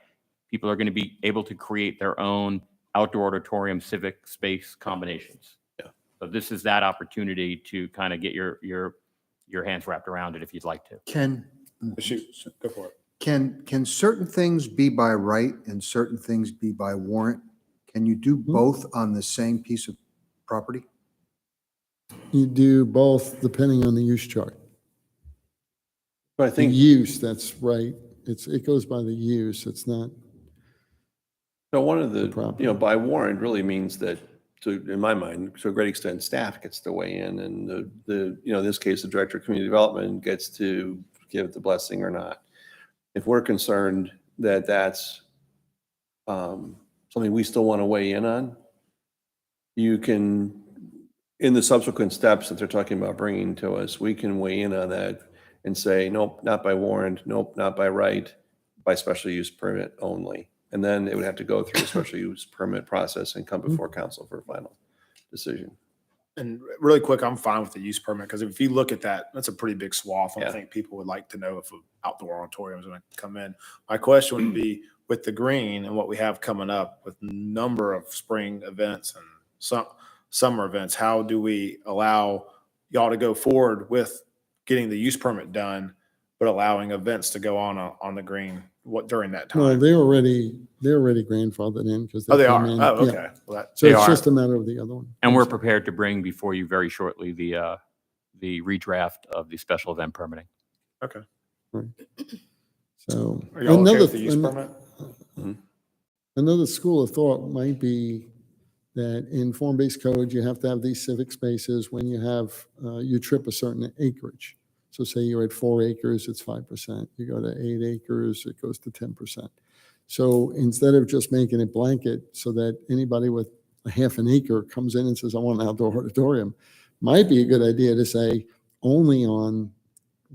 people are going to be able to create their own outdoor auditorium civic space combinations. Yeah. So this is that opportunity to kind of get your hands wrapped around it if you'd like to. shoot, go for it. Can certain things be by right and certain things be by warrant? Can you do both on the same piece of property? You do both depending on the use chart. But I The think use, that's right. it goes by the use. It's not, So one of the, property. by warrant really means that, in my mind, to a great extent, staff gets to weigh in, and in this case, the Director of Community Development gets to give the blessing or not. If we're concerned that that's something we still want to weigh in on, you can, in the subsequent steps that they're talking about bringing to us, we can weigh in on that and say, nope, not by warrant, nope, not by right, by special use permit only. And then it would have to go through a special use permit process and come before council for a final decision. And really quick, I'm fine with the use permit, because if you look at that, that's a pretty big swath. I Yeah. think people would like to know if an outdoor auditorium is going to come in. My question would be, with the green and what we have coming up with number of spring events and some summer events, how do we allow y'all to go forward with getting the use permit done, but allowing events to go on the green during that time? no, they're already grandfathered in because. Oh, they are? Oh, okay. Well, that, So They it's are. just a matter of the other one. And we're prepared to bring before you very shortly the redraft of the special event permitting. okay. So Are y'all okay another, with the use permit? another school of thought might be that in form-based code, you have to have these civic spaces when you have, you trip a certain acreage. So say you're at 4 acres, it's 5%. You go to 8 acres, it goes to 10%. So instead of just making it blanket so that anybody with a half an acre comes in and says, I want an outdoor auditorium, might be a good idea to say only on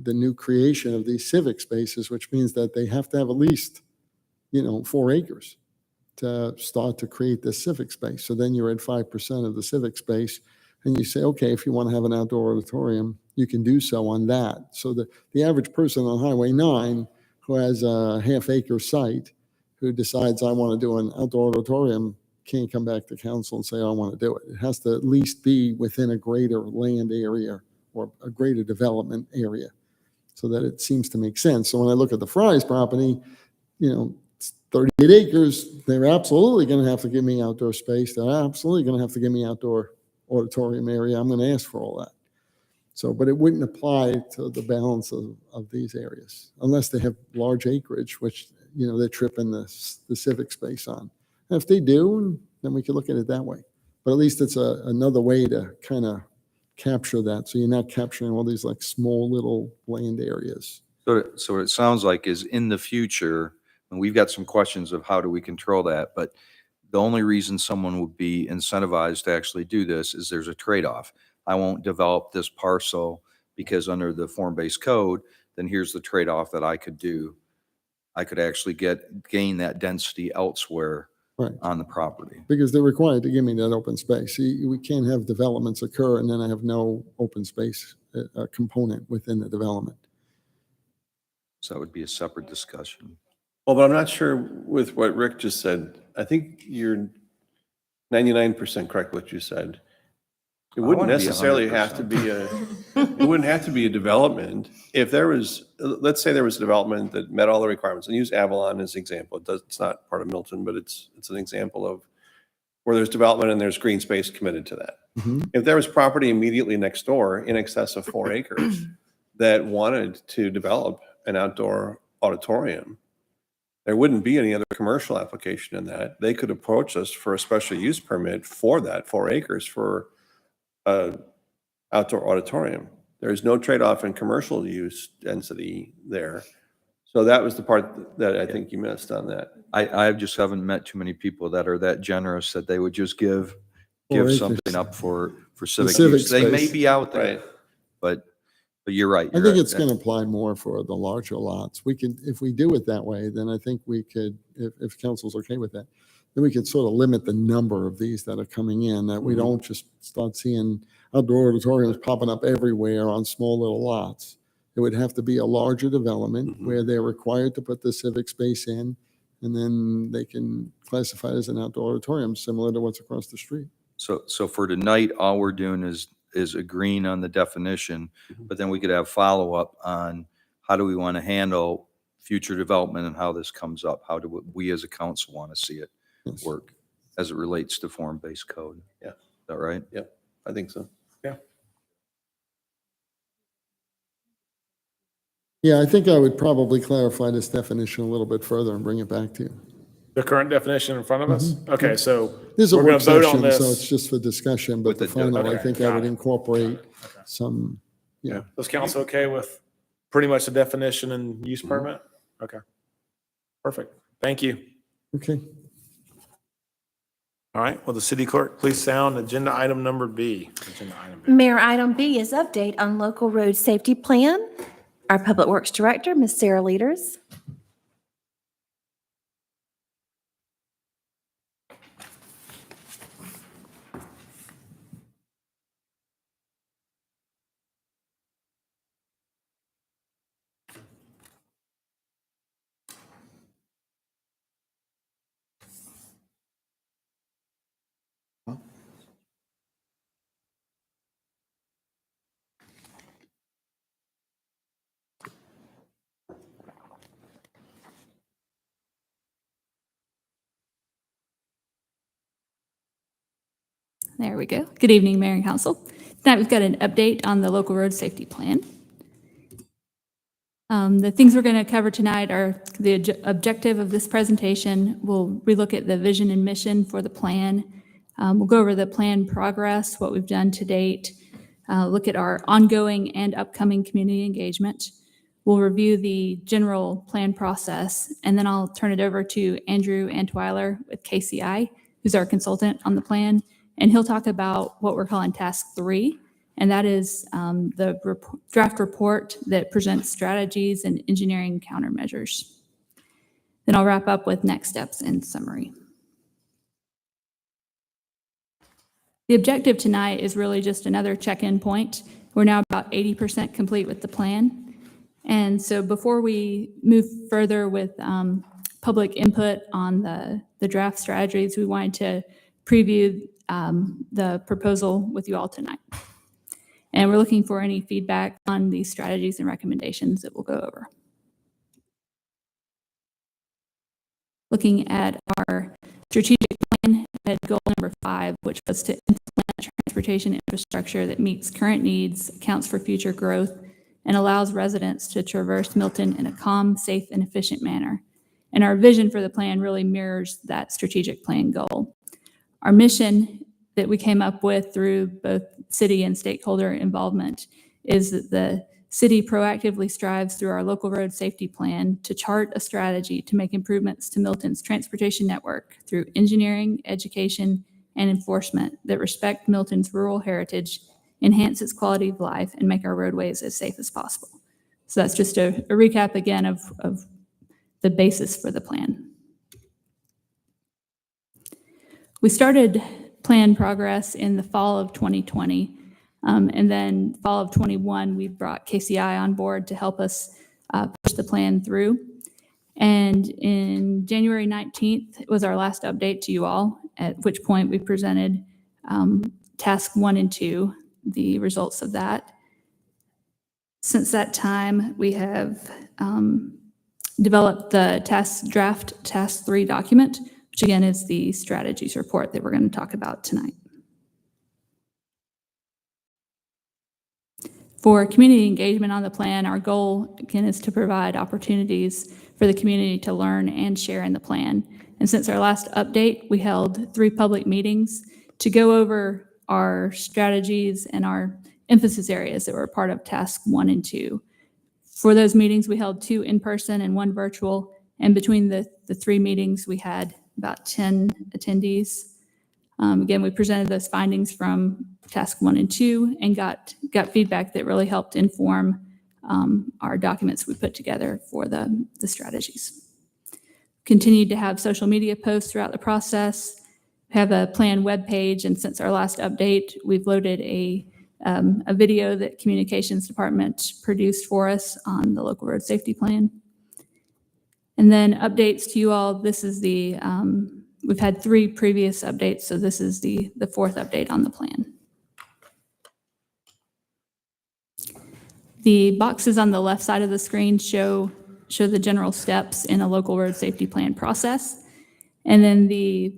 the new creation of these civic spaces, which means that they have to have at least, 4 acres to start to create this civic space. So then you're at 5% of the civic space, and you say, okay, if you want to have an outdoor auditorium, you can do so on that. So the average person on Highway 9 who has a half acre site who decides I want to do an outdoor auditorium can't come back to council and say, I want to do it. It has to at least be within a greater land area or a greater development area so that it seems to make sense. So when I look at the Fry's property, it's 38 acres. They're absolutely going to have to give me outdoor space. They're absolutely going to have to give me outdoor auditorium area. I'm going to ask for all that. So, but it wouldn't apply to the balance of these areas unless they have large acreage, which, they're tripping the civic space on. And if they do, then we can look at it that way. But at least it's another way to kind of capture that. So you're not capturing all these like small little land areas. So what it sounds like is in the future, and we've got some questions of how do we control that, but the only reason someone would be incentivized to actually do this is there's a trade-off. I won't develop this parcel because under the form-based code, then here's the trade-off that I could do. I could actually gain that density elsewhere Right. on the property. Because they're required to give me that open space. We can't have developments occur and then I have no open space component within the development. So that would be a separate discussion. Well, but I'm not sure with what Rick just said. I think you're 99% correct what you said. It wouldn't wanna be necessarily have to be it wouldn't have to be a development. If there was, let's say there was a development that met all the requirements, and use Avalon as an example. It's not part of Milton, but it's an example of where there's development and there's green space committed to that. Mhm. If there was property immediately next door in excess of 4 acres that wanted to develop an outdoor auditorium, there wouldn't be any other commercial application in that. They could approach us for a special use permit for that 4 acres for outdoor auditorium. There's no trade-off in commercial use density there. So that was the part that I think you missed on that. I just haven't met too many people that are that generous that they would just give 4 acres. something up for civic civic use. They may space. be out there, Right. but you're right. I think it's going to apply more for the larger lots. We could, if we do it that way, then I think we could, if council's okay with that, then we could sort of limit the number of these that are coming in, that we don't just start seeing outdoor auditoriums popping up everywhere on small little lots. It would have to be a larger development where they're required to put the civic space in, and then they can classify it as an outdoor auditorium, similar to what's across the street. So for tonight, all we're doing is agreeing on the definition, but then we could have follow-up on how do we want to handle future development and how this comes up? How do we as a council want to see it Yes. work as it relates to form-based code? Yeah. Is that right? Yep, I think so. Yeah, I think I would probably clarify this definition a little bit further and bring it back to you. The current definition in front of us? Okay, so This is a we're going work to vote on session, so this. it's just for discussion, but With the the- final, I okay, think I got would it. incorporate some, yeah. Was council okay with pretty much the definition and use permit? Okay. Perfect. Thank you. Okay. All right. Will the city clerk please sound agenda item number B? Agenda item B. Mayor, item B is update on local road safety plan. Our Public Works Director, Ms. Sarah Leaders. There we go. Good evening, Mayor and Council. Tonight we've got an update on the local road safety plan. The things we're going to cover tonight are the objective of this presentation. We'll relook at the vision and mission for the plan. We'll go over the plan progress, what we've done to date, look at our ongoing and upcoming community engagement. We'll review the general plan process, and then I'll turn it over to Andrew Antweiler with KCI, who's our consultant on the plan, and he'll talk about what we're calling Task 3, and that is the draft report that presents strategies and engineering countermeasures. Then I'll wrap up with next steps and summary. The objective tonight is really just another check-in point. We're now about 80% complete with the plan. And so before we move further with public input on the draft strategies, we wanted to preview the proposal with you all tonight. And we're looking for any feedback on these strategies and recommendations that we'll go over. Looking at our strategic plan, we had goal number 5, which was to implement transportation infrastructure that meets current needs, accounts for future growth, and allows residents to traverse Milton in a calm, safe, and efficient manner. And our vision for the plan really mirrors that strategic plan goal. Our mission that we came up with through both city and stakeholder involvement is that the city proactively strives through our local road safety plan to chart a strategy to make improvements to Milton's transportation network through engineering, education, and enforcement that respect Milton's rural heritage, enhance its quality of life, and make our roadways as safe as possible. So that's just a recap again of the basis for the plan. We started plan progress in the fall of 2020. And then fall of 21, we brought KCI on board to help us push the plan through. And in January 19th was our last update to you all, at which point we presented task 1 and 2, the results of that. Since that time, we have developed the draft task 3 document, which again is the strategies report that we're going to talk about tonight. For community engagement on the plan, our goal, again, is to provide opportunities for the community to learn and share in the plan. And since our last update, we held 3 public meetings to go over our strategies and our emphasis areas that were part of task 1 and 2. For those meetings, we held 2 in-person and 1 virtual. And between the 3 meetings, we had about 10 attendees. Again, we presented those findings from task 1 and 2 and got feedback that really helped inform our documents we put together for the strategies. Continued to have social media posts throughout the process, have a plan webpage, and since our last update, we've loaded a video that communications department produced for us on the local road safety plan. And then updates to you all, this is we've had 3 previous updates, so this is the 4th update on the plan. The boxes on the left side of the screen show the general steps in a local road safety plan process. And then the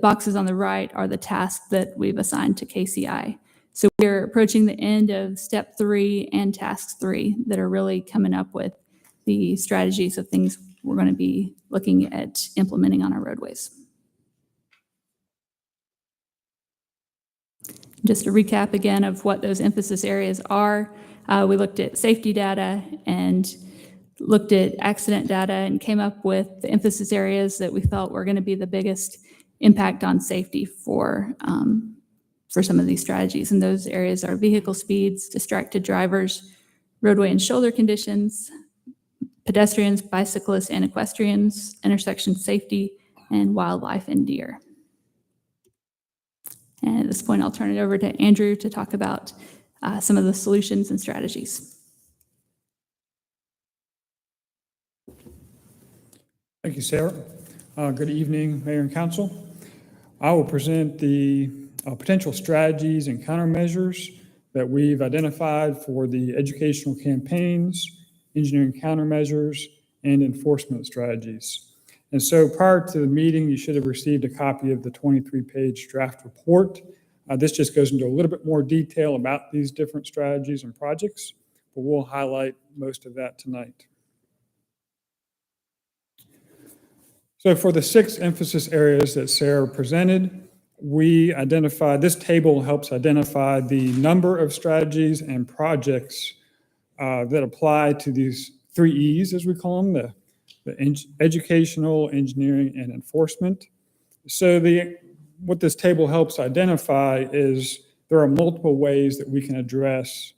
boxes on the right are the tasks that we've assigned to KCI. So we're approaching the end of step 3 and task 3 that are really coming up with the strategies of things we're going to be looking at implementing on our roadways. Just a recap again of what those emphasis areas are. We looked at safety data and looked at accident data and came up with the emphasis areas that we felt were going to be the biggest impact on safety for some of these strategies. And those areas are vehicle speeds, distracted drivers, roadway and shoulder conditions, pedestrians, bicyclists, and equestrians, intersection safety, and wildlife and deer. And at this point, I'll turn it over to Andrew to talk about some of the solutions and strategies. Thank you, Sarah. Good evening, Mayor and Council. I will present the potential strategies and countermeasures that we've identified for the educational campaigns, engineering countermeasures, and enforcement strategies. And so prior to the meeting, you should have received a copy of the 23-page draft report. This just goes into a little bit more detail about these different strategies and projects, but we'll highlight most of that tonight. So for the 6 emphasis areas that Sarah presented, we identified, this table helps identify the number of strategies and projects that apply to these 3 E's, as we call them, the educational, engineering, and enforcement. So what this table helps identify is there are multiple ways that we can address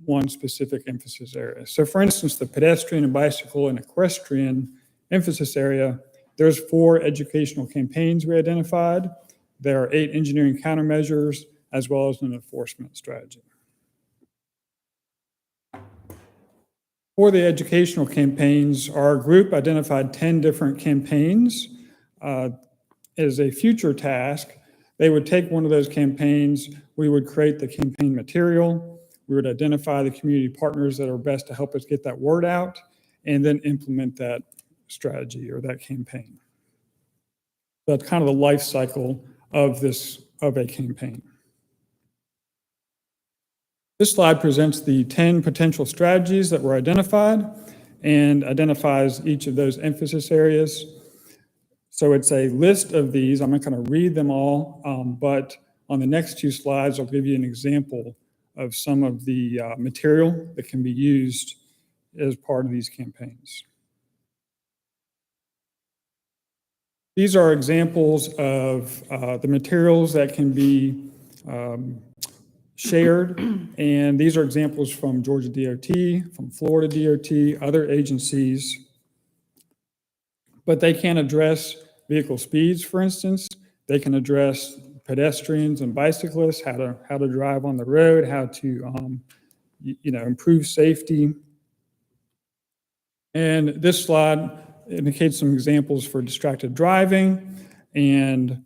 one specific emphasis area. So for instance, the pedestrian and bicycle and equestrian emphasis area, there's 4 educational campaigns we identified. There are 8 engineering countermeasures, as well as an enforcement strategy. For the educational campaigns, our group identified 10 different campaigns. As a future task, they would take one of those campaigns, we would create the campaign material, we would identify the community partners that are best to help us get that word out, and then implement that strategy or that campaign. That's kind of the life cycle of a campaign. This slide presents the 10 potential strategies that were identified and identifies each of those emphasis areas. So it's a list of these. I'm not going to read them all, but on the next 2 slides, I'll give you an example of some of the material that can be used as part of these campaigns. These are examples of the materials that can be shared, and these are examples from Georgia DOT, from Florida DOT, other agencies, but they can address vehicle speeds, for instance. They can address pedestrians and bicyclists, how to drive on the road, how to improve safety. And this slide indicates some examples for distracted driving and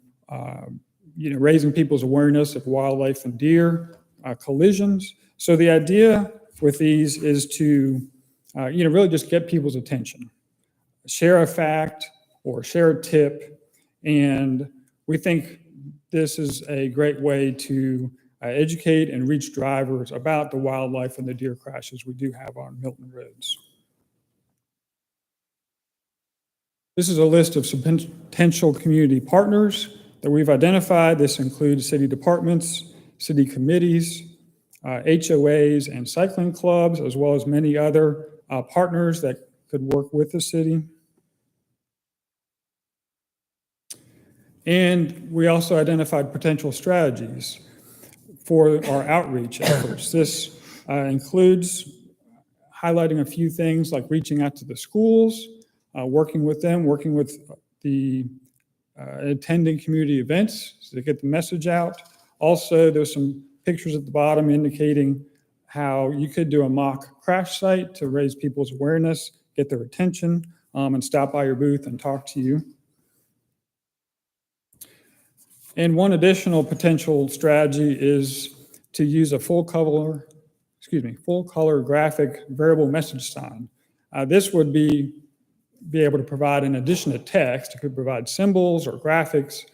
raising people's awareness of wildlife and deer collisions. So the idea with these is to really just get people's attention, share a fact or share a tip, and we think this is a great way to educate and reach drivers about the wildlife and the deer crashes we do have on Milton roads. This is a list of some potential community partners that we've identified. This includes city departments, city committees, HOAs, and cycling clubs, as well as many other partners that could work with the city. And we also identified potential strategies for our outreach efforts. This includes highlighting a few things like reaching out to the schools, working with them, working with the attending community events to get the message out. Also, there's some pictures at the bottom indicating how you could do a mock crash site to raise people's awareness, get their attention, and stop by your booth and talk to you. And one additional potential strategy is to use a full color graphic variable message sign. This would be able to provide, in addition to text, it could provide symbols or graphics,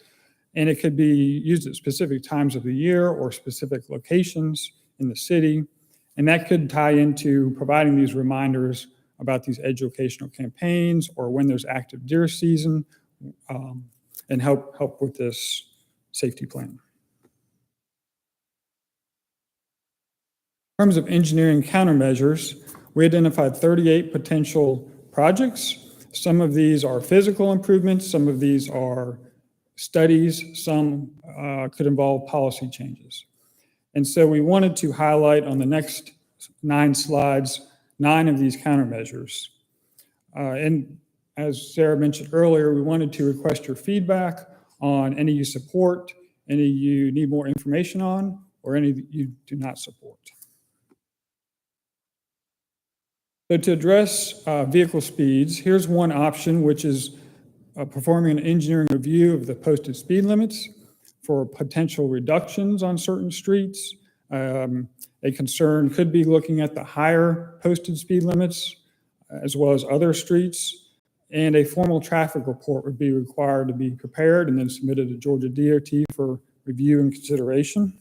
and it could be used at specific times of the year or specific locations in the city. And that could tie into providing these reminders about these educational campaigns or when there's active deer season, and help with this safety plan. In terms of engineering countermeasures, we identified 38 potential projects. Some of these are physical improvements, some of these are studies, some could involve policy changes. And so we wanted to highlight on the next 9 slides, 9 of these countermeasures. And as Sarah mentioned earlier, we wanted to request your feedback on any you support, any you need more information on, or any that you do not support. So to address vehicle speeds, here's one option, which is performing an engineering review of the posted speed limits for potential reductions on certain streets. A concern could be looking at the higher posted speed limits as well as other streets. And a formal traffic report would be required to be prepared and then submitted to Georgia DOT for review and consideration.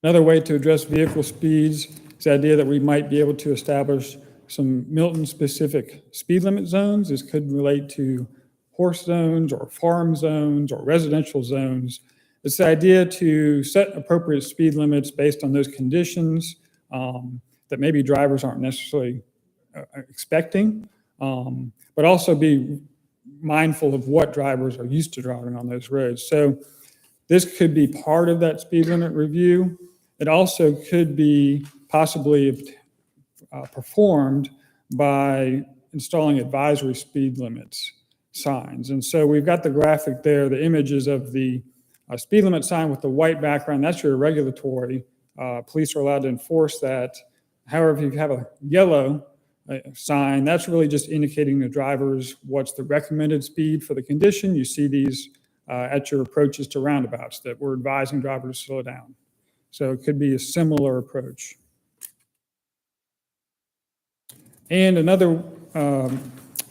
Another way to address vehicle speeds is the idea that we might be able to establish some Milton-specific speed limit zones. This could relate to horse zones or farm zones or residential zones. It's the idea to set appropriate speed limits based on those conditions that maybe drivers aren't necessarily expecting, but also be mindful of what drivers are used to driving on those roads. So this could be part of that speed limit review. It also could be possibly performed by installing advisory speed limits signs. And so we've got the graphic there, the images of the speed limit sign with the white background. That's your regulatory. Police are allowed to enforce that. However, if you have a yellow sign, that's really just indicating to drivers what's the recommended speed for the condition. You see these at your approaches to roundabouts that we're advising drivers to slow down. So it could be a similar approach. And another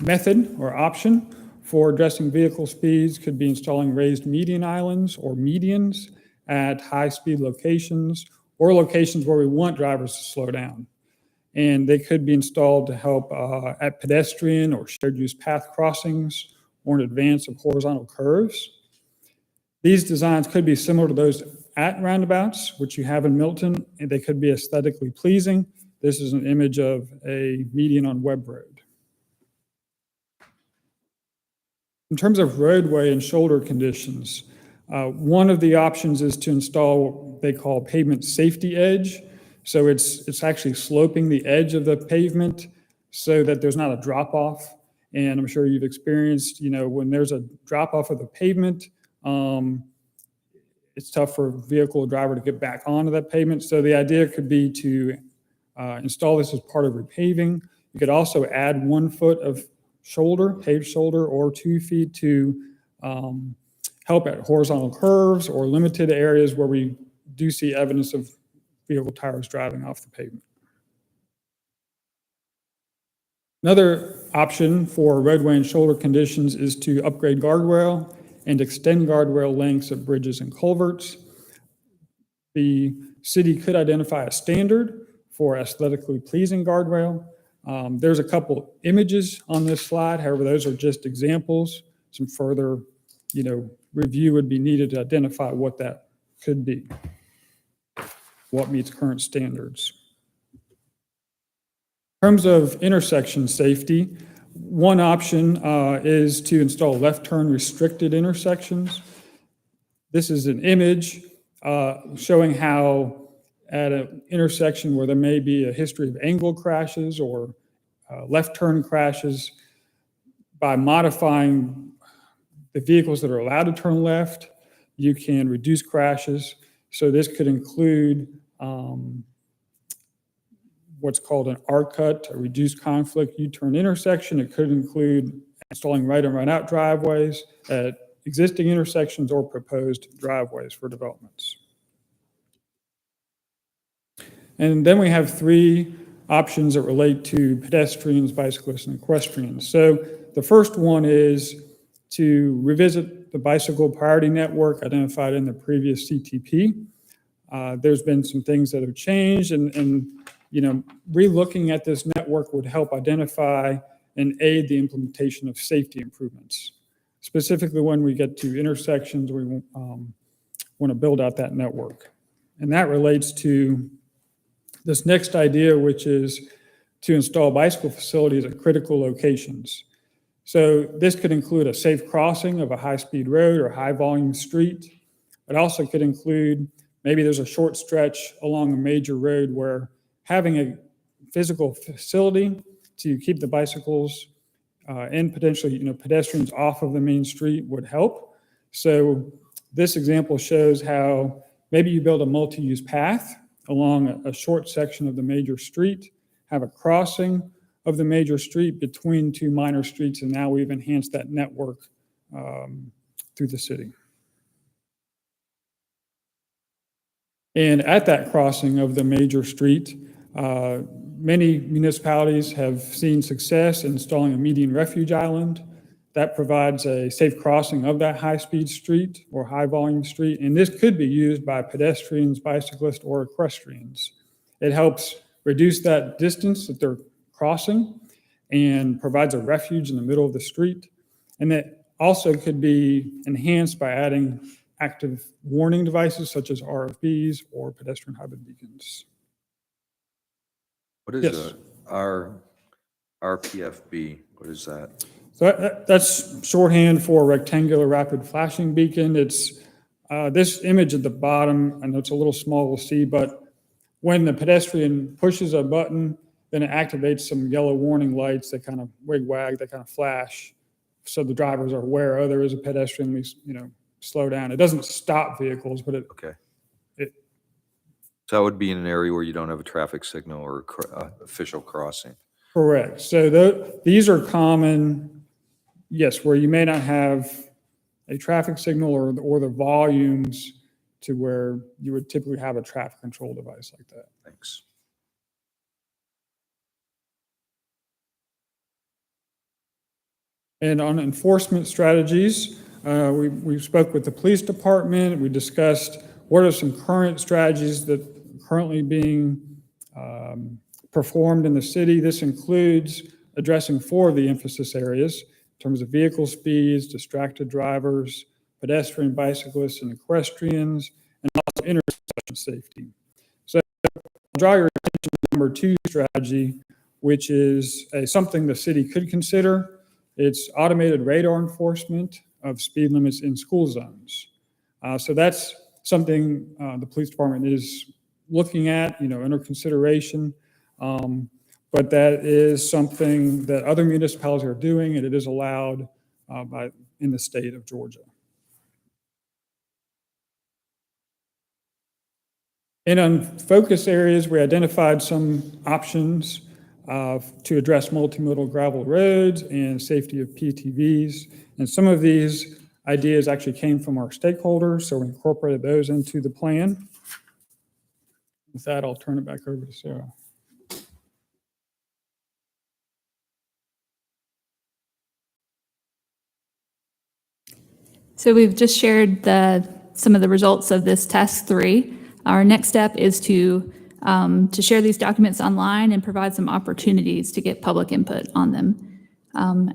method or option for addressing vehicle speeds could be installing raised median islands or medians at high-speed locations or locations where we want drivers to slow down. And they could be installed to help at pedestrian or shared use path crossings or in advance of horizontal curves. These designs could be similar to those at roundabouts, which you have in Milton, and they could be aesthetically pleasing. This is an image of a median on Webb Road. In terms of roadway and shoulder conditions, one of the options is to install what they call pavement safety edge. So it's actually sloping the edge of the pavement so that there's not a drop off. And I'm sure you've experienced, when there's a drop off of the pavement, it's tough for a vehicle driver to get back onto that pavement. So the idea could be to install this as part of repaving. You could also add 1 foot of shoulder, paved shoulder, or 2 feet to help at horizontal curves or limited areas where we do see evidence of vehicle tires driving off the pavement. Another option for roadway and shoulder conditions is to upgrade guardrail and extend guardrail lengths of bridges and culverts. The city could identify a standard for aesthetically pleasing guardrail. There's a couple images on this slide. However, those are just examples. Some further, review would be needed to identify what that could be, what meets current standards. In terms of intersection safety, one option is to install left turn restricted intersections. This is an image showing how at an intersection where there may be a history of angle crashes or left turn crashes, by modifying the vehicles that are allowed to turn left, you can reduce crashes. So this could include what's called an R-cut, a reduced conflict U-turn intersection. It could include installing right and right out driveways at existing intersections or proposed driveways for developments. And then we have 3 options that relate to pedestrians, bicyclists, and equestrians. So the first one is to revisit the bicycle priority network identified in the previous CTP. There's been some things that have changed, and relooking at this network would help identify and aid the implementation of safety improvements. Specifically, when we get to intersections, we want to build out that network. And that relates to this next idea, which is to install bicycle facilities at critical locations. So this could include a safe crossing of a high-speed road or high-volume street. It also could include, maybe there's a short stretch along a major road where having a physical facility to keep the bicycles and potentially, pedestrians off of the main street would help. So this example shows how maybe you build a multi-use path along a short section of the major street, have a crossing of the major street between two minor streets, and now we've enhanced that network through the city. And at that crossing of the major street, many municipalities have seen success in installing a median refuge island that provides a safe crossing of that high-speed street or high-volume street. And this could be used by pedestrians, bicyclists, or equestrians. It helps reduce that distance that they're crossing and provides a refuge in the middle of the street. And that also could be enhanced by adding active warning devices such as RFBs or pedestrian hybrid beacons. What is Yes. RPFB? What is that? So that's shorthand for rectangular rapid flashing beacon. It's this image at the bottom. I know it's a little small to see, but when the pedestrian pushes a button, then it activates some yellow warning lights that kind of wig-wag, that kind of flash. So the drivers are aware, oh, there is a pedestrian, we slow down. It doesn't stop vehicles, but Okay. So that would be in an area where you don't have a traffic signal or official crossing. Correct. So these are common, yes, where you may not have a traffic signal or the volumes to where you would typically have a traffic control device like that. Thanks. And on enforcement strategies, we spoke with the police department. We discussed what are some current strategies that are currently being performed in the city. This includes addressing 4 of the emphasis areas in terms of vehicle speeds, distracted drivers, pedestrian, bicyclists, and equestrians, and also intersection safety. So I'll draw your attention to number 2 strategy, which is something the city could consider. It's automated radar enforcement of speed limits in school zones. So that's something the police department is looking at, under consideration. But that is something that other municipalities are doing, and it is allowed in the state of Georgia. And on focus areas, we identified some options to address multimodal gravel roads and safety of PTVs. And some of these ideas actually came from our stakeholders, so we incorporated those into the plan. With that, I'll turn it back over to Sarah. So we've just shared some of the results of this task 3. Our next step is to share these documents online and provide some opportunities to get public input on them.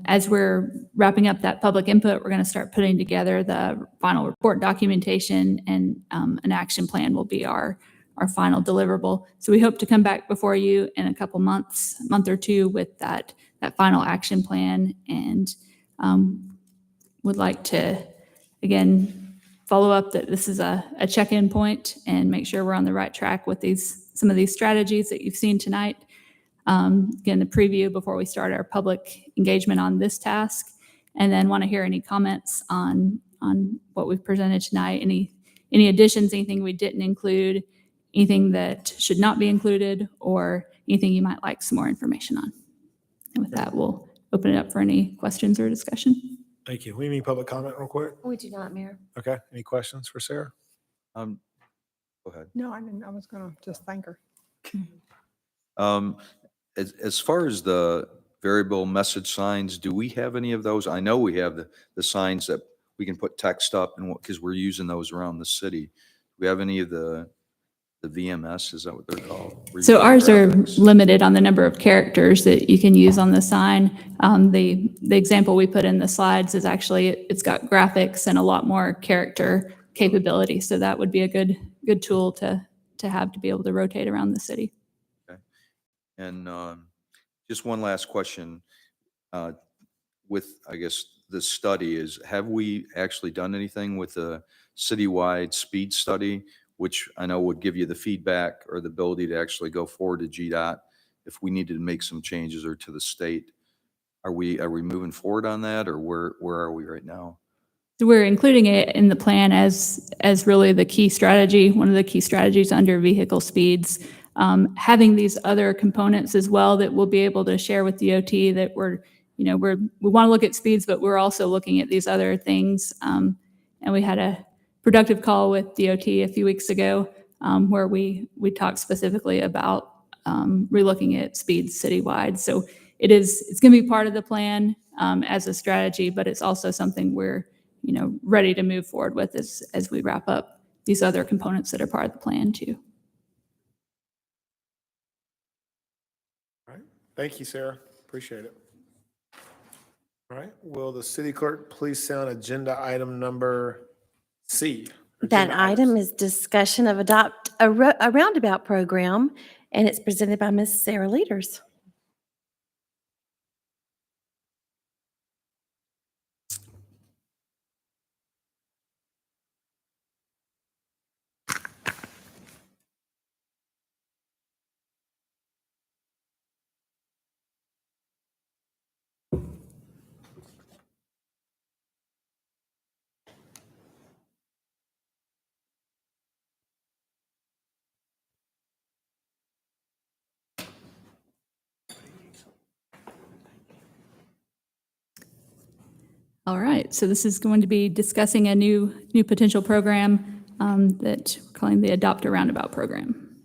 As we're wrapping up that public input, we're going to start putting together the final report documentation, and an action plan will be our final deliverable. So we hope to come back before you in a couple months, month or two, with that final action plan, and would like to, again, follow up that this is a check-in point and make sure we're on the right track with some of these strategies that you've seen tonight. Again, the preview before we start our public engagement on this task, and then want to hear any comments on what we've presented tonight, any additions, anything we didn't include, anything that should not be included, or anything you might like some more information on. And with that, we'll open it up for any questions or discussion. Thank you. We need public comment real quick. We do not, Mayor. Okay. Any questions for Sarah? Go ahead. No, I didn't. I was going to just thank her. As far as the variable message signs, do we have any of those? I know we have the signs that we can put text up, and because we're using those around the city. Do we have any of the the VMS, is that what they're called? So Regional ours are graphics. limited on the number of characters that you can use on the sign. The example we put in the slides is actually, it's got graphics and a lot more character capability. So that would be a good tool to have to be able to rotate around the city. And just one last question. With, I guess, this study is, have we actually done anything with a citywide speed study, which I know would give you the feedback or the ability to actually go forward to GDOT if we needed to make some changes, or to the state? Are we moving forward on that, or where are we right now? So we're including it in the plan as really the key strategy, one of the key strategies under vehicle speeds. Having these other components as well that we'll be able to share with DOT, that we want to look at speeds, but we're also looking at these other things. And we had a productive call with DOT a few weeks ago where we talked specifically about relooking at speeds citywide. So it's going to be part of the plan as a strategy, but it's also something we're ready to move forward with as we wrap up these other components that are part of the plan too. All right. Thank you, Sarah. Appreciate it. All right. Will the city clerk please sound agenda item number C? That item is discussion of adopt a roundabout program, and it's presented by Ms. Sarah Leaders. All right, so this is going to be discussing a new potential program that we're calling the Adopt a Roundabout program.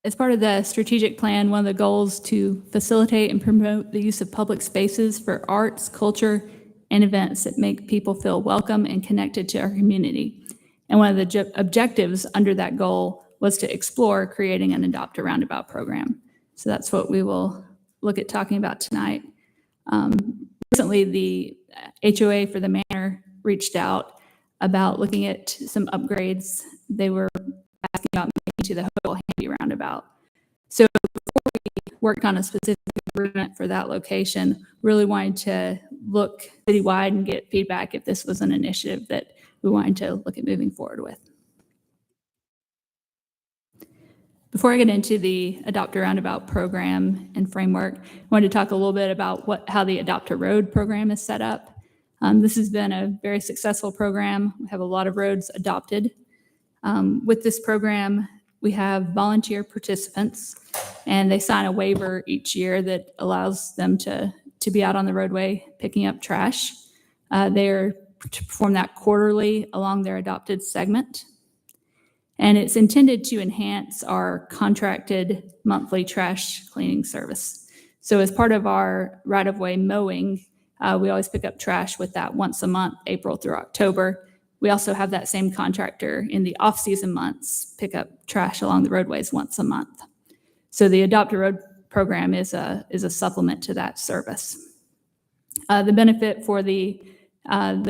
As part of the strategic plan, one of the goals to facilitate and promote the use of public spaces for arts, culture, and events that make people feel welcome and connected to our community. And one of the objectives under that goal was to explore creating an Adopt a Roundabout program. So that's what we will look at talking about tonight. Recently, the HOA for the Manor reached out about looking at some upgrades. They were asking about making to the Hotel Handy Roundabout. So before we worked on a specific agreement for that location, really wanted to look citywide and get feedback if this was an initiative that we wanted to look at moving forward with. Before I get into the Adopt a Roundabout program and framework, I wanted to talk a little bit about how the Adopt a Road program is set up. This has been a very successful program. We have a lot of roads adopted. With this program, we have volunteer participants, and they sign a waiver each year that allows them to be out on the roadway picking up trash. They're to perform that quarterly along their adopted segment. And it's intended to enhance our contracted monthly trash cleaning service. So as part of our right-of-way mowing, we always pick up trash with that once a month, April through October. We also have that same contractor in the off-season months pick up trash along the roadways once a month. So the Adopt a Road program is a supplement to that service. The benefit for the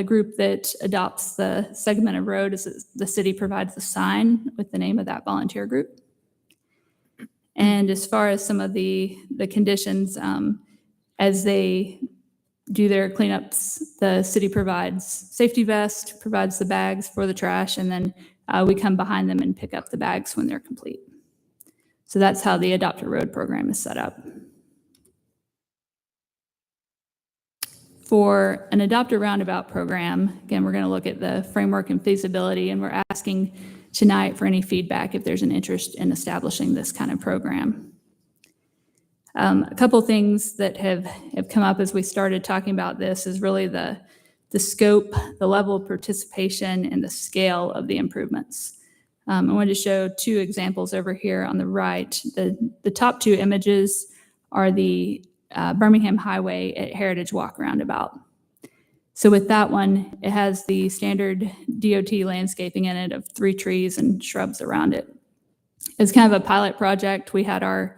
group that adopts the segment of road is that the city provides a sign with the name of that volunteer group. And as far as some of the conditions, as they do their cleanups, the city provides safety vest, provides the bags for the trash, and then we come behind them and pick up the bags when they're complete. So that's how the Adopt a Road program is set up. For an Adopt a Roundabout program, again, we're going to look at the framework and feasibility, and we're asking tonight for any feedback if there's an interest in establishing this kind of program. A couple things that have come up as we started talking about this is really the scope, the level of participation, and the scale of the improvements. I wanted to show two examples over here on the right. The top two images are the Birmingham Highway at Heritage Walk Roundabout. So with that one, it has the standard DOT landscaping in it of 3 trees and shrubs around it. It's kind of a pilot project. We had our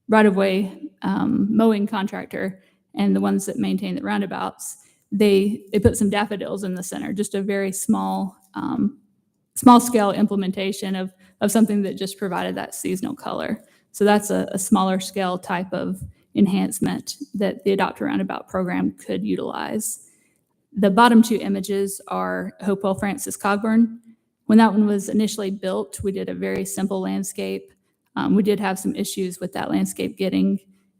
right-of-way mowing contractor and the ones that maintain the roundabouts, they put some daffodils in the center, just a very small scale implementation of something that just provided that seasonal color. So that's a smaller scale type of enhancement that the Adopt a Roundabout program could utilize. The bottom 2 images are Hopewell Francis Cogburn. When that one was initially built, we did a very simple landscape. We did have some issues with that landscape getting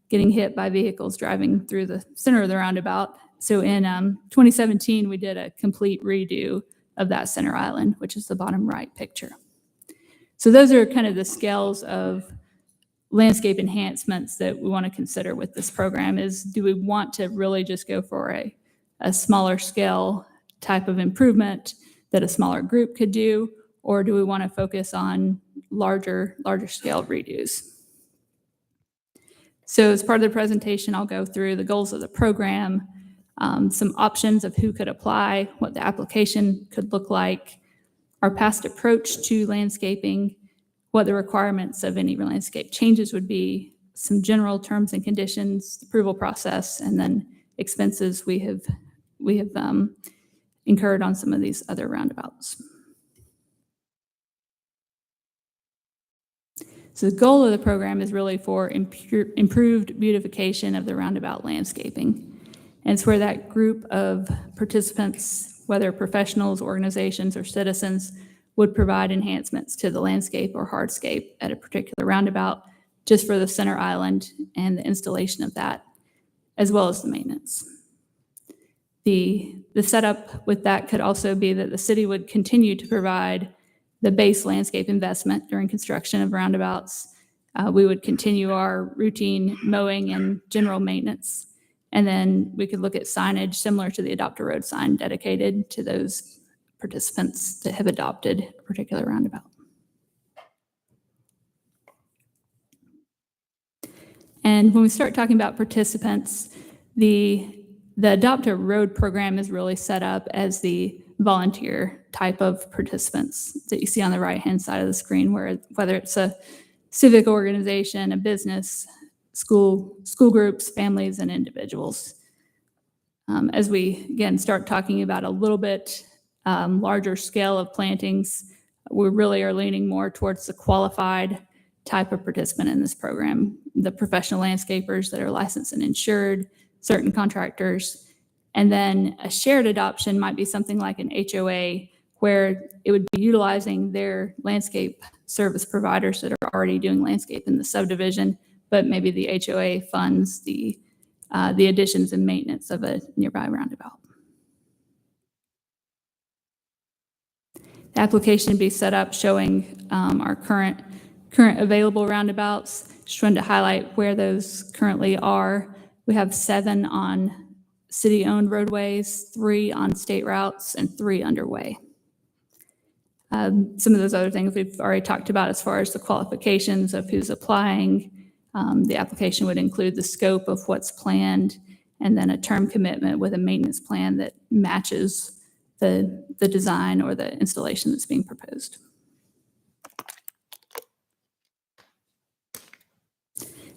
hit by vehicles driving through the center of the roundabout. So in 2017, we did a complete redo of that center island, which is the bottom right picture. So those are kind of the scales of landscape enhancements that we want to consider with this program. Is do we want to really just go for a smaller scale type of improvement that a smaller group could do, or do we want to focus on larger scale redos? So as part of the presentation, I'll go through the goals of the program, some options of who could apply, what the application could look like, our past approach to landscaping, what the requirements of any landscape changes would be, some general terms and conditions, approval process, and then expenses we have incurred on some of these other roundabouts. So the goal of the program is really for improved beautification of the roundabout landscaping. And it's where that group of participants, whether professionals, organizations, or citizens, would provide enhancements to the landscape or hardscape at a particular roundabout just for the center island and the installation of that, as well as the maintenance. The setup with that could also be that the city would continue to provide the base landscape investment during construction of roundabouts. We would continue our routine mowing and general maintenance. And then we could look at signage similar to the Adopt a Road sign dedicated to those participants that have adopted a particular roundabout. And when we start talking about participants, the Adopt a Road program is really set up as the volunteer type of participants that you see on the right-hand side of the screen, whether it's a civic organization, a business, school groups, families, and individuals. As we, again, start talking about a little bit larger scale of plantings, we really are leaning more towards the qualified type of participant in this program, the professional landscapers that are licensed and insured, certain contractors, and then a shared adoption might be something like an HOA, where it would be utilizing their landscape service providers that are already doing landscape in the subdivision, but maybe the HOA funds the additions and maintenance of a nearby roundabout. The application would be set up showing our current available roundabouts. Just wanted to highlight where those currently are. We have 7 on city-owned roadways, 3 on state routes, and 3 underway. Some of those other things we've already talked about as far as the qualifications of who's applying. The application would include the scope of what's planned, and then a term commitment with a maintenance plan that matches the design or the installation that's being proposed.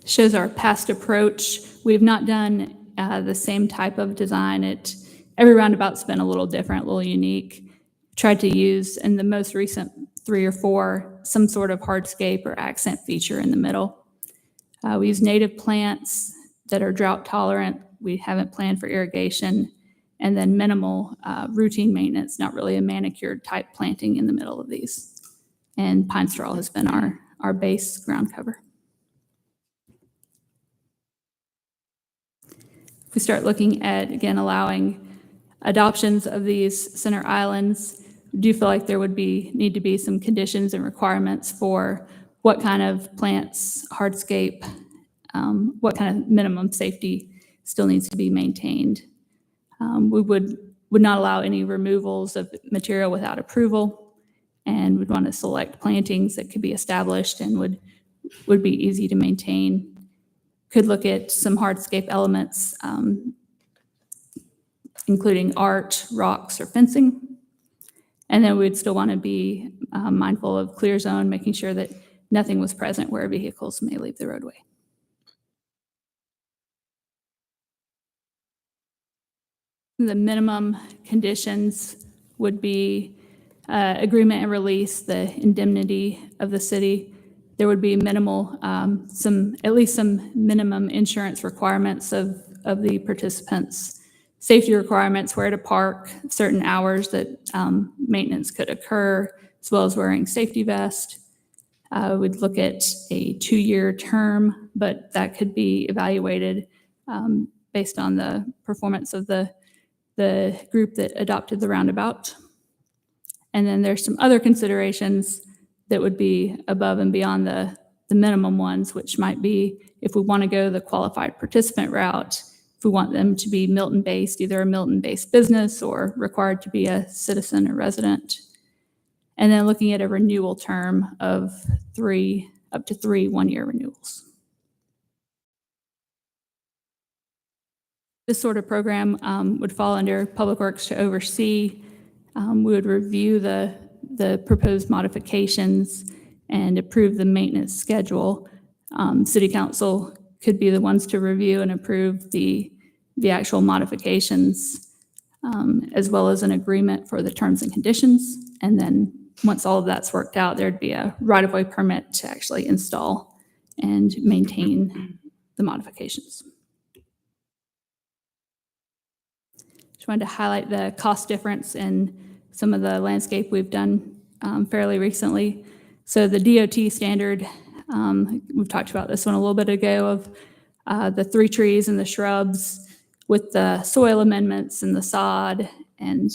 Shows our past approach. We've not done the same type of design. Every roundabout's been a little different, a little unique. Tried to use, in the most recent 3 or 4, some sort of hardscape or accent feature in the middle. We use native plants that are drought tolerant. We haven't planned for irrigation, and then minimal routine maintenance, not really a manicured type planting in the middle of these. And pine straw has been our base ground cover. If we start looking at, again, allowing adoptions of these center islands, we do feel like there would need to be some conditions and requirements for what kind of plants, hardscape, what kind of minimum safety still needs to be maintained. We would not allow any removals of material without approval, and we'd want to select plantings that could be established and would be easy to maintain. Could look at some hardscape elements including art, rocks, or fencing. And then we'd still want to be mindful of clear zone, making sure that nothing was present where vehicles may leave the roadway. The minimum conditions would be agreement and release, the indemnity of the city. There would be minimal, at least some minimum insurance requirements of the participants, safety requirements, where to park, certain hours that maintenance could occur, as well as wearing safety vest. We'd look at a 2-year term, but that could be evaluated based on the performance of the group that adopted the roundabout. And then there's some other considerations that would be above and beyond the minimum ones, which might be if we want to go the qualified participant route, if we want them to be Milton-based, either a Milton-based business or required to be a citizen or resident. And then looking at a renewal term of up to 3 one-year renewals. This sort of program would fall under Public Works to oversee. We would review the proposed modifications and approve the maintenance schedule. City Council could be the ones to review and approve the actual modifications, as well as an agreement for the terms and conditions. And then once all of that's worked out, there'd be a right-of-way permit to actually install and maintain the modifications. Just wanted to highlight the cost difference in some of the landscape we've done fairly recently. So the DOT standard, we've talked about this one a little bit ago, of the 3 trees and the shrubs with the soil amendments and the sod and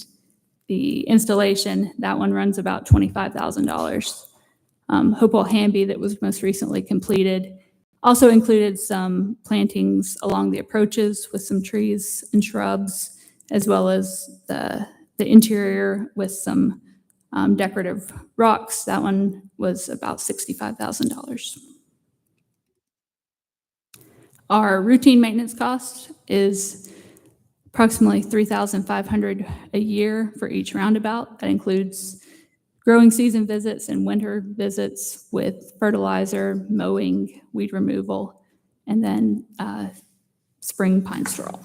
the installation. That one runs about $25,000. Hopewell Hamby, that was most recently completed, also included some plantings along the approaches with some trees and shrubs, as well as the interior with some decorative rocks. That one was about $65,000. Our routine maintenance cost is approximately $3,500 a year for each roundabout. That includes growing season visits and winter visits with fertilizer, mowing, weed removal, and then spring pine straw.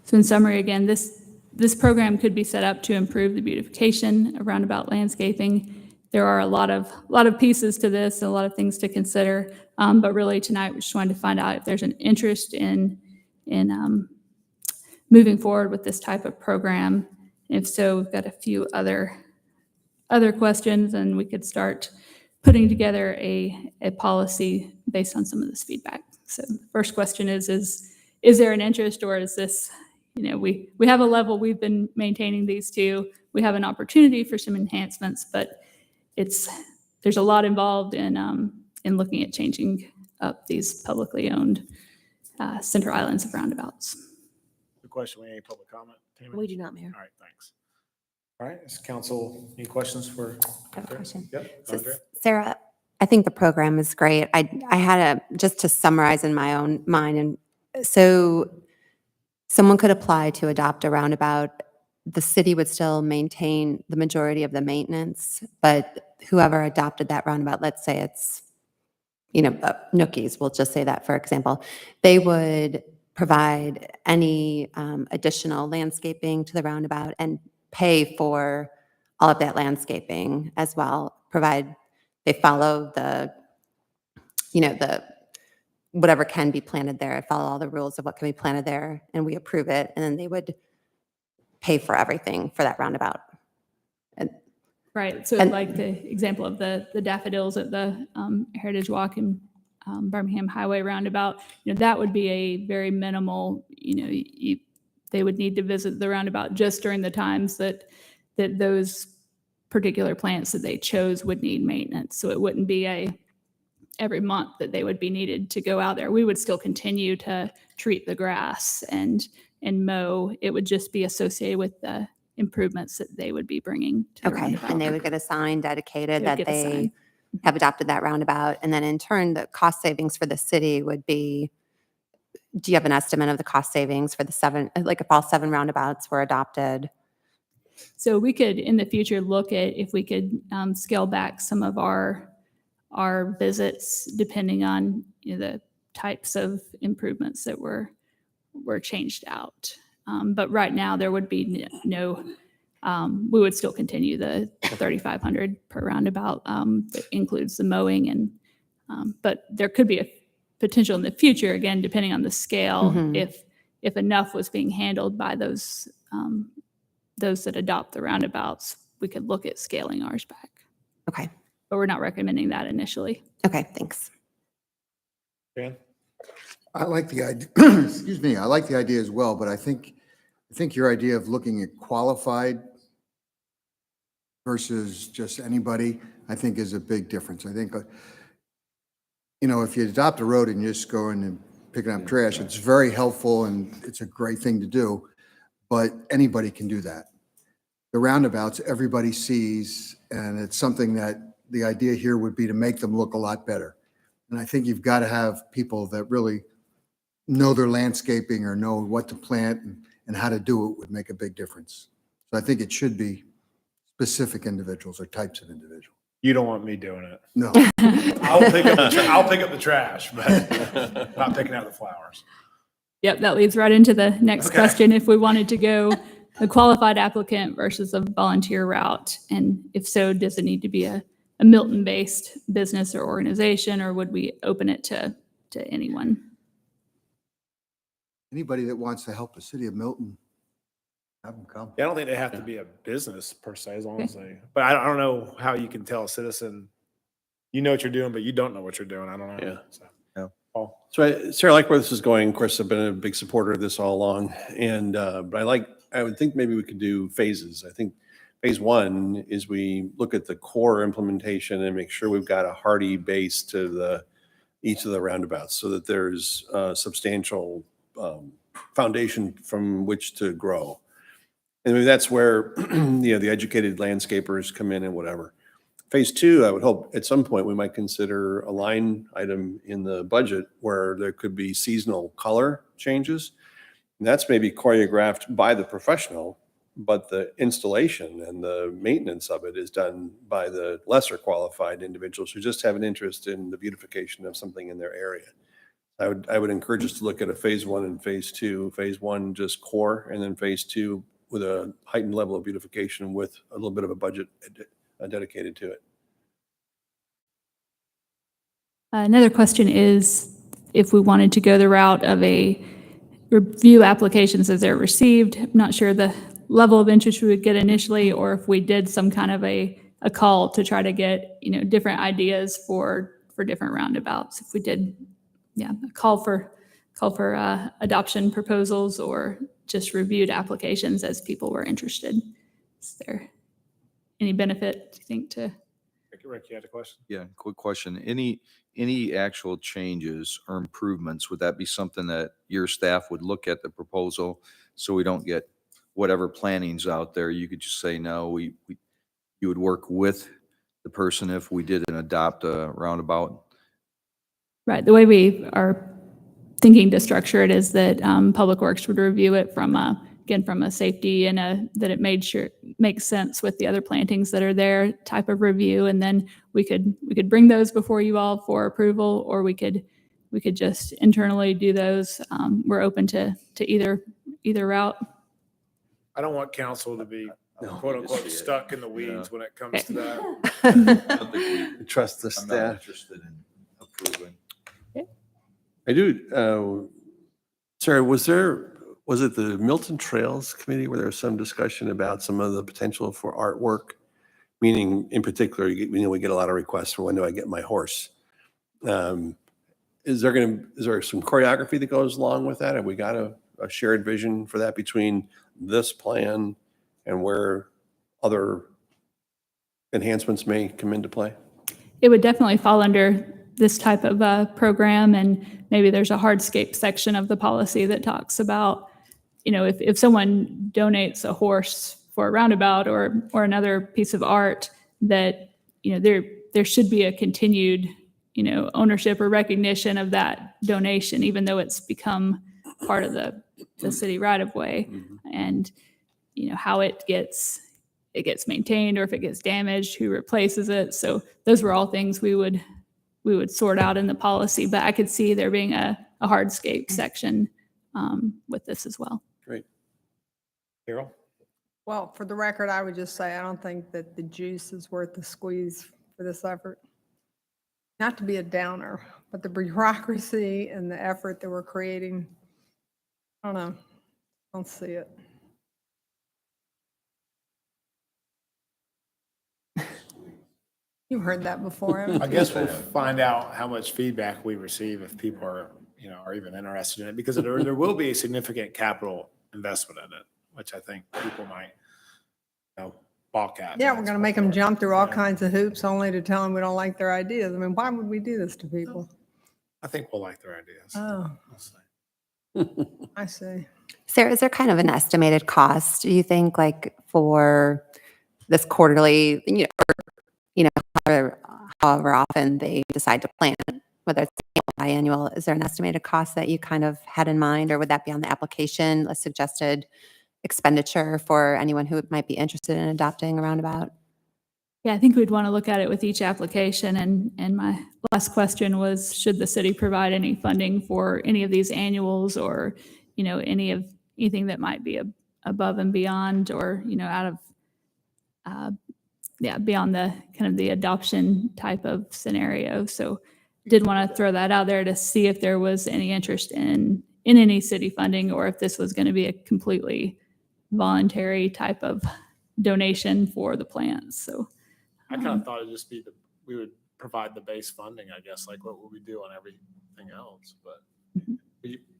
So in summary, again, this program could be set up to improve the beautification of roundabout landscaping. There are a lot of pieces to this, and a lot of things to consider. But really tonight, we just wanted to find out if there's an interest in moving forward with this type of program. If so, we've got a few other questions, and we could start putting together a policy based on some of this feedback. So the first question is there an interest, or is this, we have a level, we've been maintaining these to, we have an opportunity for some enhancements, but there's a lot involved in looking at changing up these publicly owned center islands of roundabouts. The question, we any public comment? Tammy? We do not, Mayor. All right, thanks. All right, is council, any questions for? I have a question. Yep. So, Andrea? Sarah, I think the program is great. I had just to summarize in my own mind, and so someone could apply to adopt a roundabout. The city would still maintain the majority of the maintenance, but whoever adopted that roundabout, let's say it's, Nookies, we'll just say that for example, they would provide any additional landscaping to the roundabout and pay for all of that landscaping as well, provide they follow the whatever can be planted there, follow all the rules of what can be planted there, and we approve it, and then they would pay for everything for that roundabout. Right, so like the example of the daffodils at the Heritage Walk and Birmingham Highway roundabout, that would be a very minimal, they would need to visit the roundabout just during the times that those particular plants that they chose would need maintenance. So it wouldn't be every month that they would be needed to go out there. We would still continue to treat the grass and mow. It would just be associated with the improvements that they would be bringing to the Okay, roundabout. and they would get a sign dedicated They would that get a they sign. have adopted that roundabout, and then in turn, the cost savings for the city would be do you have an estimate of the cost savings for the 7, like if all 7 roundabouts were adopted? So we could, in the future, look at if we could scale back some of our visits depending on the types of improvements that were changed out. But right now, there would be no, we would still continue the 3,500 per roundabout. That includes the mowing but there could be a potential in the future, again, depending on the scale, if enough was being handled by those that adopt the roundabouts, we could look at scaling ours back. Okay. But we're not recommending that initially. Okay, thanks. Dan? I like the idea, excuse me, I like the idea as well, but I think your idea of looking at qualified versus just anybody, I think is a big difference. I think, if you adopt a road and you just go in and picking up trash, it's very helpful and it's a great thing to do, but anybody can do that. The roundabouts, everybody sees, and it's something that the idea here would be to make them look a lot better. And I think you've got to have people that really know their landscaping or know what to plant and how to do it would make a big difference. So I think it should be specific individuals or types of individuals. You don't want me doing it. No. I'll pick up the trash, but not picking out the flowers. Yep, that leads right into the next Okay. question. If we wanted to go a qualified applicant versus a volunteer route, and if so, does it need to be a Milton-based business or organization, or would we open it to anyone? Anybody that wants to help the city of Milton, have them come. Yeah, I don't think they have to be a business per se, as long as they, but I don't know how you can tell a citizen, you know what you're doing, but you don't know what you're doing. I don't know. Yeah. So, Paul? So Sarah, I like where this is going. Of course, I've been a big supporter of this all along. And, but I would think maybe we could do phases. I think phase 1 is we look at the core implementation and make sure we've got a hardy base to each of the roundabouts so that there's a substantial foundation from which to grow. And maybe that's where, the educated landscapers come in and whatever. Phase 2, I would hope at some point we might consider a line item in the budget where there could be seasonal color changes. And that's maybe choreographed by the professional, but the installation and the maintenance of it is done by the lesser qualified individuals who just have an interest in the beautification of something in their area. I would encourage us to look at a phase 1 and phase 2. Phase 1 just core, and then phase 2 with a heightened level of beautification with a little bit of a budget dedicated to it. Another question is if we wanted to go the route of a review applications as they're received. I'm not sure the level of interest we would get initially, or if we did some kind of a call to try to get different ideas for different roundabouts. If we did, a call for adoption proposals or just reviewed applications as people were interested. Is there any benefit, do you think, to? Rick, you had a question? Yeah, quick question. Any actual changes or improvements, would that be something that your staff would look at the proposal so we don't get whatever planning's out there? You could just say, no, you would work with the person if we did adopt a roundabout? Right. The way we are thinking to structure it is that Public Works would review it from a safety and that it makes sense with the other plantings that are there type of review, and then we could bring those before you all for approval, or we could just internally do those. We're open to either route. I don't want council to be quote unquote stuck in the weeds when it comes to that. I don't think we Trust the I'm not staff. interested in approving. I do. Sarah, was it the Milton Trails Committee where there was some discussion about some of the potential for artwork? Meaning, in particular, we get a lot of requests for when do I get my horse? Is there some choreography that goes along with that? Have we got a shared vision for that between this plan and where other enhancements may come into play? It would definitely fall under this type of program, and maybe there's a hardscape section of the policy that talks about, if someone donates a horse for a roundabout or another piece of art, that there should be a continued ownership or recognition of that donation, even though it's become part of the city right of way, and how it gets maintained, or if it gets damaged, who replaces it. So those were all things we would sort out in the policy, but I could see there being a hardscape section with this as well. Great. Carol? Well, for the record, I would just say I don't think that the juice is worth the squeeze for this effort. Not to be a downer, but the bureaucracy and the effort that we're creating, I don't know, I don't see it. You've heard that before. haven't I you? guess we'll find out how much feedback we receive if people are, are even interested in it, because there will be a significant capital investment in it, which I think people might, balk at. Yeah, we're going to make them jump through all Yeah. kinds of hoops only to tell them we don't like their ideas. I mean, why would we do this to people? I think we'll like their ideas. Oh, We'll see. I see. Sarah, is there kind of an estimated cost, do you think, like for this quarterly, however often they decide to plan, whether it's biannual, is there an estimated cost that you kind of had in mind, or would that be on the application, a suggested expenditure for anyone who might be interested in adopting a roundabout? Yeah, I think we'd want to look at it with each application. And my last question was, should the city provide any funding for any of these annuals, or, anything that might be above and beyond, or, out of, beyond the kind of the adoption type of scenario. So did want to throw that out there to see if there was any interest in any city funding, or if this was going to be a completely voluntary type of donation for the plants. So I kind of thought it'd just be we would provide the base funding, I guess, like what would we do on everything else? But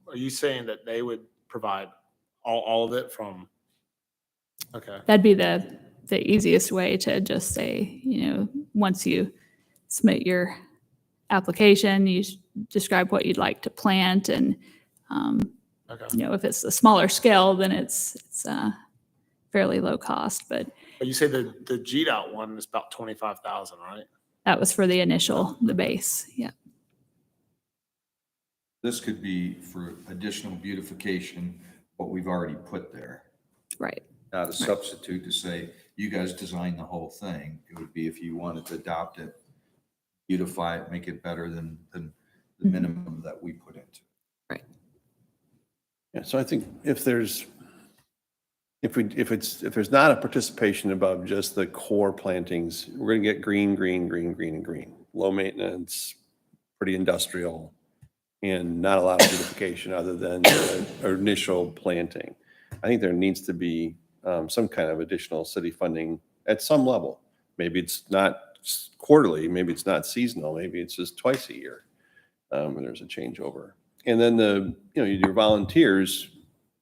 are you saying that they would provide all of it from? Okay. that'd be the easiest way to just say, once you submit your application, you describe what you'd like to plant, and Okay. if it's a smaller scale, then it's fairly low cost. But But you say the GDOT one is about 25,000, right? that was for the base. Yeah. This could be for additional beautification, what we've already put there. Right. Not a substitute to say, you guys designed the whole thing. It would be if you wanted to adopt it, beautify it, make it better than the minimum that we put into it. Yeah, so I think if there's not a participation above just the core plantings, we're gonna get green, green, green, green, and green. Low maintenance, pretty industrial, and not a lot of beautification other than the initial planting. I think there needs to be some kind of additional city funding at some level. Maybe it's not quarterly, maybe it's not seasonal, maybe it's just twice a year when there's a changeover. And then your volunteers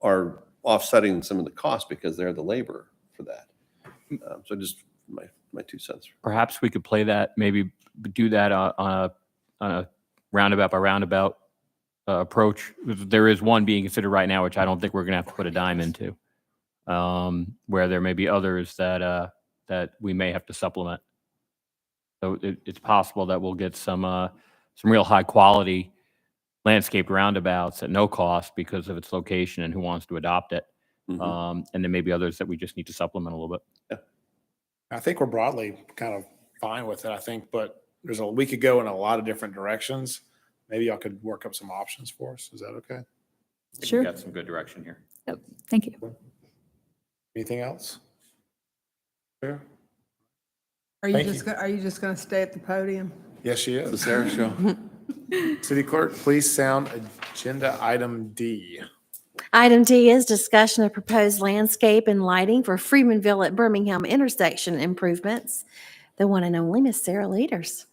are offsetting some of the cost because they're the labor for that. So just my 2 cents. Perhaps we could play that, maybe do that on a roundabout by roundabout approach. There is one being considered right now, which I don't think we're going to have to put a dime into, where there may be others that we may have to supplement. So it's possible that we'll get some real high quality landscaped roundabouts at no cost because of its location and who wants to adopt it. And then maybe others that we just need to supplement a little bit. Yeah. I think we're broadly kind of fine with it, but we could go in a lot of different directions. Maybe y'all could work up some options for us. Is that okay? I think Sure. we got some good direction here. Yep. Thank you. Anything else? Sarah? Are you Thank just, are you just going to stay at the podium? Yes, she The is. Sarah Show. City Clerk, please sound agenda item D. Item D is discussion of proposed landscape and lighting for Freemanville at Birmingham intersection improvements. The one and only Miss Sarah Leaders,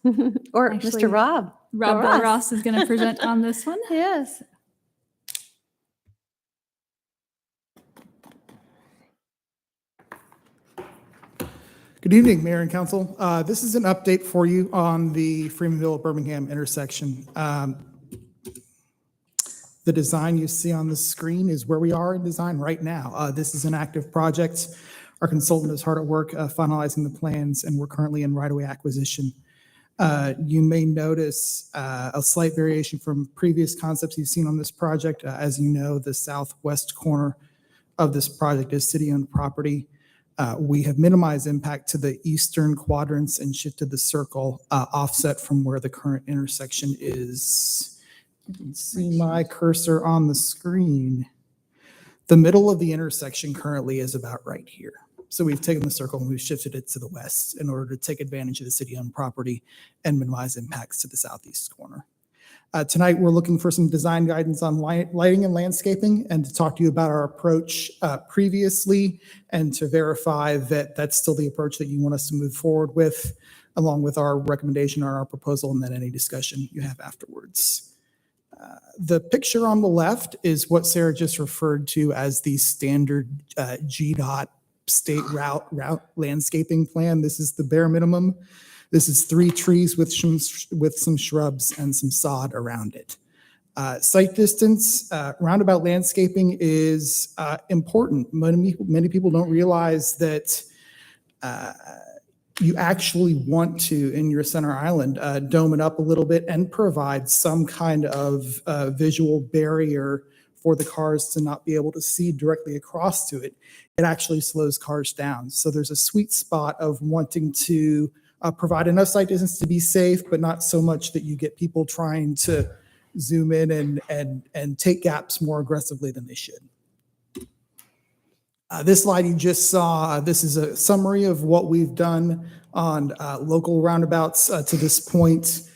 or Actually, Mr. Rob. Rob Ross. Ross is going to present on this one. Yes. Good evening, Mayor and Council. This is an update for you on the Freemanville-Birmingham intersection. The design you see on the screen is where we are in design right now. This is an active project. Our consultant is hard at work finalizing the plans, and we're currently in right-of-way acquisition. You may notice a slight variation from previous concepts you've seen on this project. As you know, the southwest corner of this project is city-owned property. We have minimized impact to the eastern quadrants and shifted the circle offset from where the current intersection is. You can see my cursor on the screen. The middle of the intersection currently is about right here. So we've taken the circle and we've shifted it to the west in order to take advantage of the city-owned property and minimize impacts to the southeast corner. Tonight, we're looking for some design guidance on lighting and landscaping and to talk to you about our approach previously and to verify that that's still the approach that you want us to move forward with, along with our recommendation on our proposal and then any discussion you have afterwards. The picture on the left is what Sarah just referred to as the standard GDOT state route landscaping plan. This is the bare minimum. This is 3 trees with some shrubs and some sod around it. Site distance, roundabout landscaping is important. Many people don't realize that you actually want to, in your center island, dome it up a little bit and provide some kind of visual barrier for the cars to not be able to see directly across to it. It actually slows cars down. So there's a sweet spot of wanting to provide enough sight distance to be safe, but not so much that you get people trying to zoom in and take gaps more aggressively than they should. This slide you just saw, this is a summary of what we've done on local roundabouts to this point.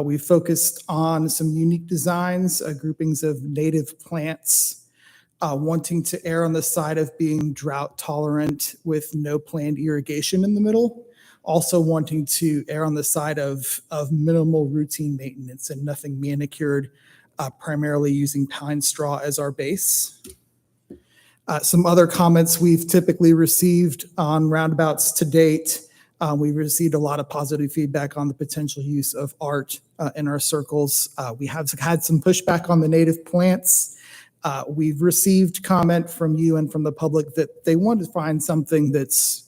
We focused on some unique designs, groupings of native plants, wanting to err on the side of being drought tolerant with no planned irrigation in the middle. Also wanting to err on the side of minimal routine maintenance and nothing manicured, primarily using pine straw as our base. Some other comments we've typically received on roundabouts to date. We've received a lot of positive feedback on the potential use of art in our circles. We have had some pushback on the native plants. We've received comment from you and from the public that they want to find something that's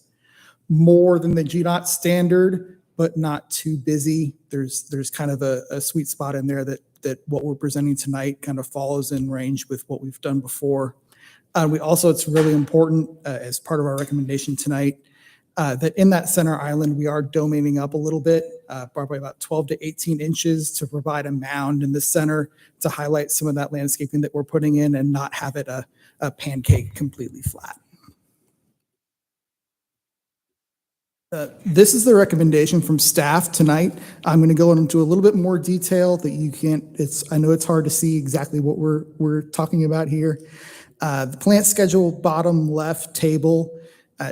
more than the GDOT standard, but not too busy. There's kind of a sweet spot in there that what we're presenting tonight kind of follows in range with what we've done before. It's really important as part of our recommendation tonight that in that center island, we are doming up a little bit, probably about 12 to 18 inches to provide a mound in the center to highlight some of that landscaping that we're putting in and not have it a pancake completely flat. This is the recommendation from staff tonight. I'm going to go into a little bit more detail that you can't, I know it's hard to see exactly what we're talking about here. The plant schedule bottom left table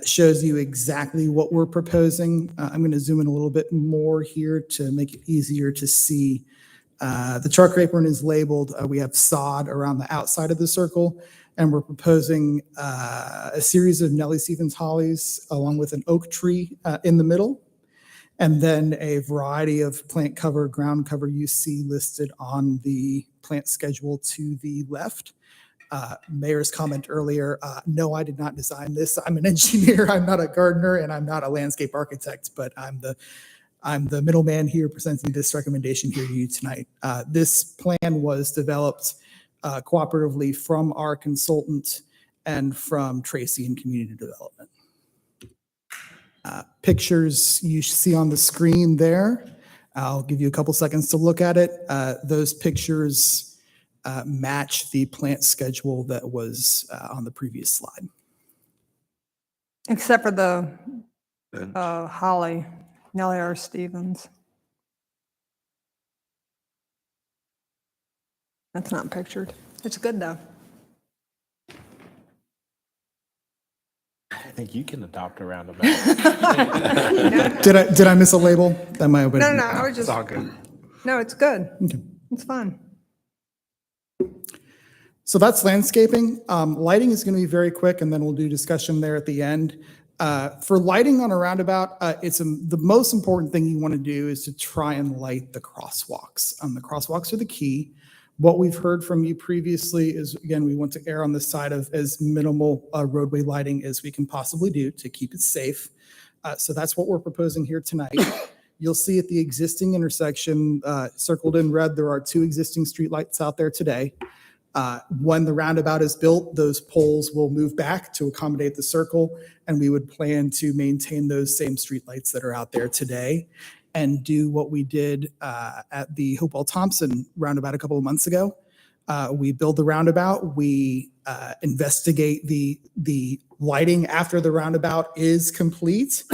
shows you exactly what we're proposing. I'm going to zoom in a little bit more here to make it easier to see. The truck apron is labeled. We have sod around the outside of the circle, and we're proposing a series of Nellie Stevens hollies along with an oak tree in the middle, and then a variety of plant cover, ground cover you see listed on the plant schedule to the left. Mayor's comment earlier, no, I did not design this. I'm an engineer, I'm not a gardener, and I'm not a landscape architect, but I'm the middleman here presenting this recommendation here to you tonight. This plan was developed cooperatively from our consultant and from Tracy in Community Development. Pictures you see on the screen there. I'll give you a couple seconds to look at it. Those pictures match the plant schedule that was on the previous slide. Except for the holly, Nellie R. Stevens. That's not pictured. It's good though. I think you can adopt a roundabout. Did I miss a label? That might have been. No, I was just. It's all good. No, it's good. Okay. It's fun. So that's landscaping. Lighting is going to be very quick, and then we'll do discussion there at the end. For lighting on a roundabout, the most important thing you want to do is to try and light the crosswalks. The crosswalks are the key. What we've heard from you previously is, again, we want to err on the side of as minimal roadway lighting as we can possibly do to keep it safe. So that's what we're proposing here tonight. You'll see at the existing intersection, circled in red, there are 2 existing streetlights out there today. When the roundabout is built, those poles will move back to accommodate the circle, and we would plan to maintain those same streetlights that are out there today and do what we did at the Hopewell Thompson roundabout a couple of months ago. We build the roundabout, we investigate the lighting after the roundabout is complete,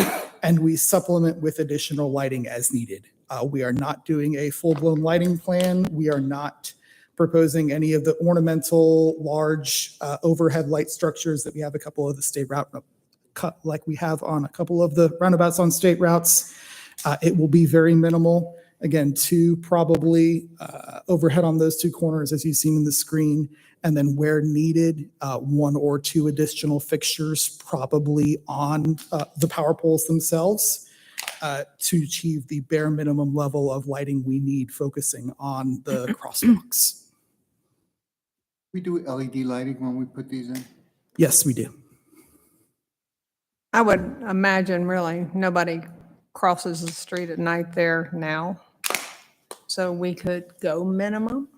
and we supplement with additional lighting as needed. We are not doing a full-blown lighting plan. We are not proposing any of the ornamental large overhead light structures that we have a couple of the state route, like we have on a couple of the roundabouts on state routes. It will be very minimal. Again, 2 probably overhead on those 2 corners, as you've seen in the screen. And then where needed, 1 or 2 additional fixtures, probably on the power poles themselves, to achieve the bare minimum level of lighting we need, focusing on the crosswalks. We do LED lighting when we put these in? Yes, we do. I would imagine really nobody crosses the street at night there now. So we could go minimum.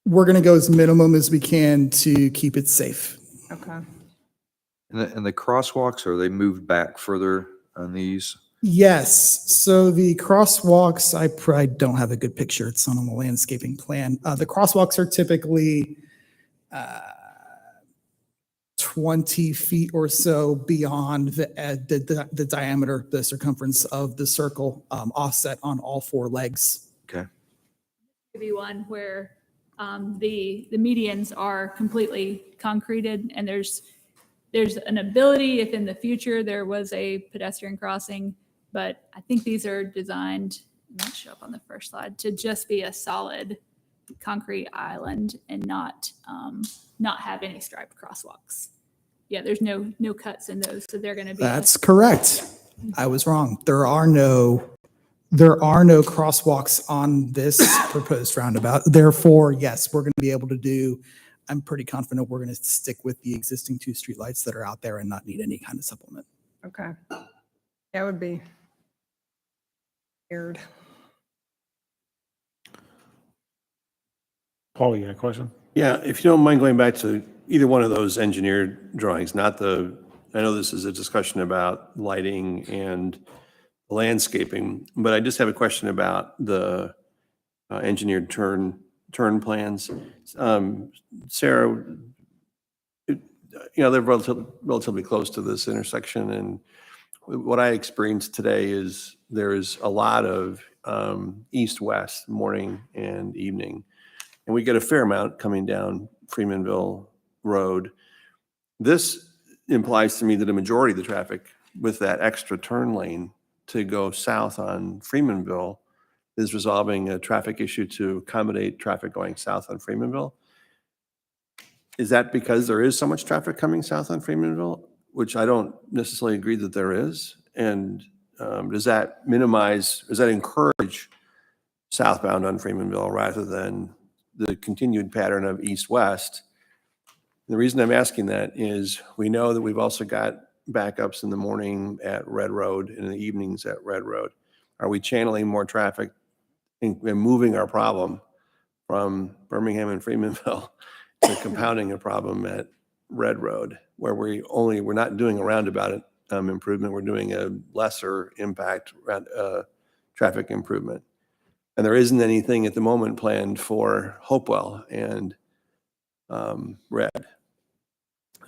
We're going to go as minimum as we can to keep it safe. Okay. And the crosswalks, are they moved back further on these? Yes. So the crosswalks, I don't have a good picture. It's on the landscaping plan. The crosswalks are typically 20 feet or so beyond the diameter, the circumference of the circle, offset on all 4 legs. Okay. Could be one where the medians are completely concreted, and there's an ability if in the future there was a pedestrian crossing, but I think these are designed, it might show up on the first slide, to just be a solid concrete island and not have any striped crosswalks. Yeah, there's no cuts in those, so they're going to be. That's correct. I was wrong. There are no crosswalks on this proposed roundabout. Therefore, yes, we're going to be able to do, I'm pretty confident we're going to stick with the existing 2 streetlights that are out there and not need any kind of supplement. Okay. That would be weird. Paul, you got a question? Yeah, if you don't mind going back to either one of those engineered drawings, I know this is a discussion about lighting and landscaping, but I just have a question about the engineered turn plans. Sarah, they're relatively close to this intersection, and what I experienced today is there is a lot of east-west morning and evening, and we get a fair amount coming down Freemanville Road. This implies to me that a majority of the traffic with that extra turn lane to go south on Freemanville is resolving a traffic issue to accommodate traffic going south on Freemanville. Is that because there is so much traffic coming south on Freemanville, which I don't necessarily agree that there is? And does that encourage southbound on Freemanville rather than the continued pattern of east-west? The reason I'm asking that is we know that we've also got backups in the morning at Red Road and in the evenings at Red Road. Are we channeling more traffic and moving our problem from Birmingham and Freemanville to compounding a problem at Red Road, where we're not doing a roundabout improvement, we're doing a lesser impact traffic improvement? And there isn't anything at the moment planned for Hopewell and Red,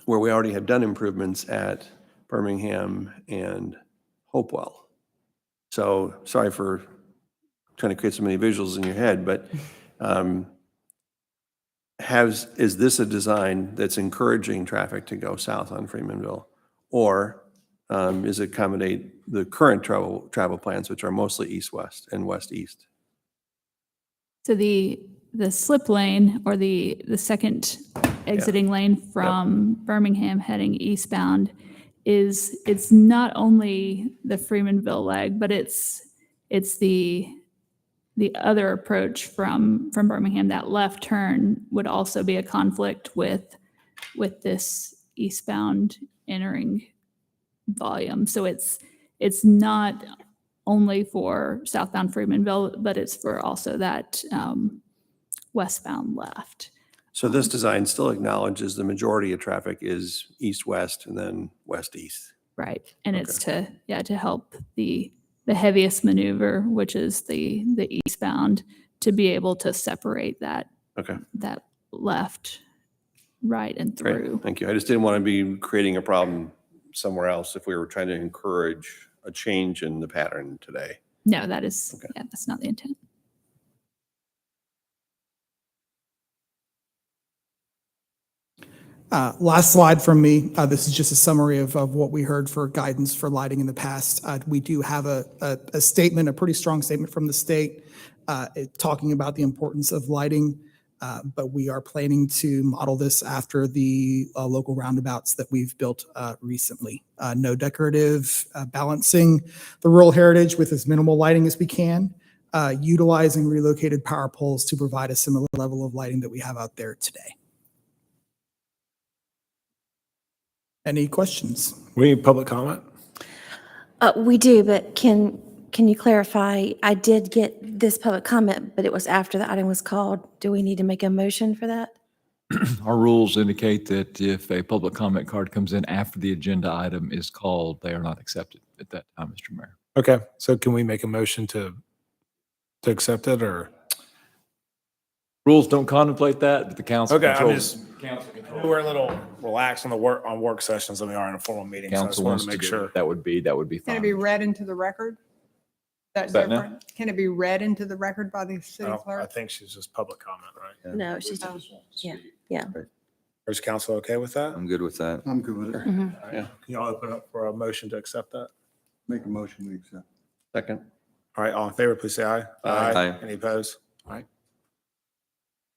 where we already have done improvements at Birmingham and Hopewell. So sorry for trying to create so many visuals in your head, but is this a design that's encouraging traffic to go south on Freemanville, or is it accommodate the current travel plans, which are mostly east-west and west-east? So the slip lane, or the second exiting lane from Birmingham heading eastbound, it's not only the Freemanville leg, but it's the other approach from Birmingham. That left turn would also be a conflict with this eastbound entering volume. So it's not only for southbound Freemanville, but it's for also that westbound left. So this design still acknowledges the majority of traffic is east-west and then west-east. Right. And it's to help the heaviest maneuver, which is the eastbound, to be able to separate that left, right, and Great, through. thank you. I just didn't want to be creating a problem somewhere else if we were trying to encourage a change in the pattern today. No, that's not the intent. Last slide from me. This is just a summary of what we heard for guidance for lighting in the past. We do have a statement, a pretty strong statement from the state talking about the importance of lighting, but we are planning to model this after the local roundabouts that we've built recently. No decorative, balancing the rural heritage with as minimal lighting as we can, utilizing relocated power poles to provide a similar level of lighting that we have out there today. Any questions? We need public comment? We do, but can you clarify? I did get this public comment, but it was after the item was called. Do we need to make a motion for that? Our rules indicate that if a public comment card comes in after the agenda item is called, they are not accepted at that time, Mr. Mayor. Okay, so can we make a motion to accept it, or? Rules don't contemplate that, but the council Okay, controls. We're a little relaxed on work sessions than we are in a formal meeting, so I just Council wanted wants to to make do sure. it. That would be Can it be fine. read into the record? That's that now? different. Can it be read into the record by the city I clerk? think she's just public comment, right? No, she's, yeah. Is council okay with that? I'm good with that. I'm good with it. All right. Can y'all open up for a motion to accept that? Make a motion, we accept. Second. All right, all in favor, please say aye. Aye. Any opposed? All right.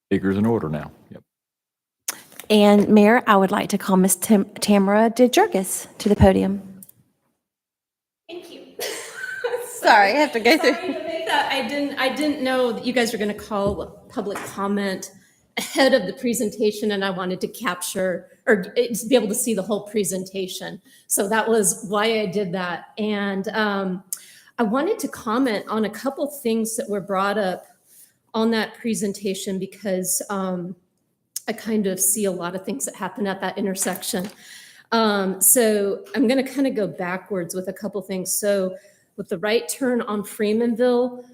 Speaker's in order now. Yep. And Mayor, I would like to call Ms. Tamara DeJerkis to the podium. Thank you. Sorry, I have to go through. Sorry to make that. I didn't know that you guys were going to call public comment ahead of the presentation, and I wanted to capture or to be able to see the whole presentation. So that was why I did that. And I wanted to comment on a couple things that were brought up on that presentation because I kind of see a lot of things that happen at that intersection. So I'm going to kind of go backwards with a couple things. So with the right turn on Freemanville,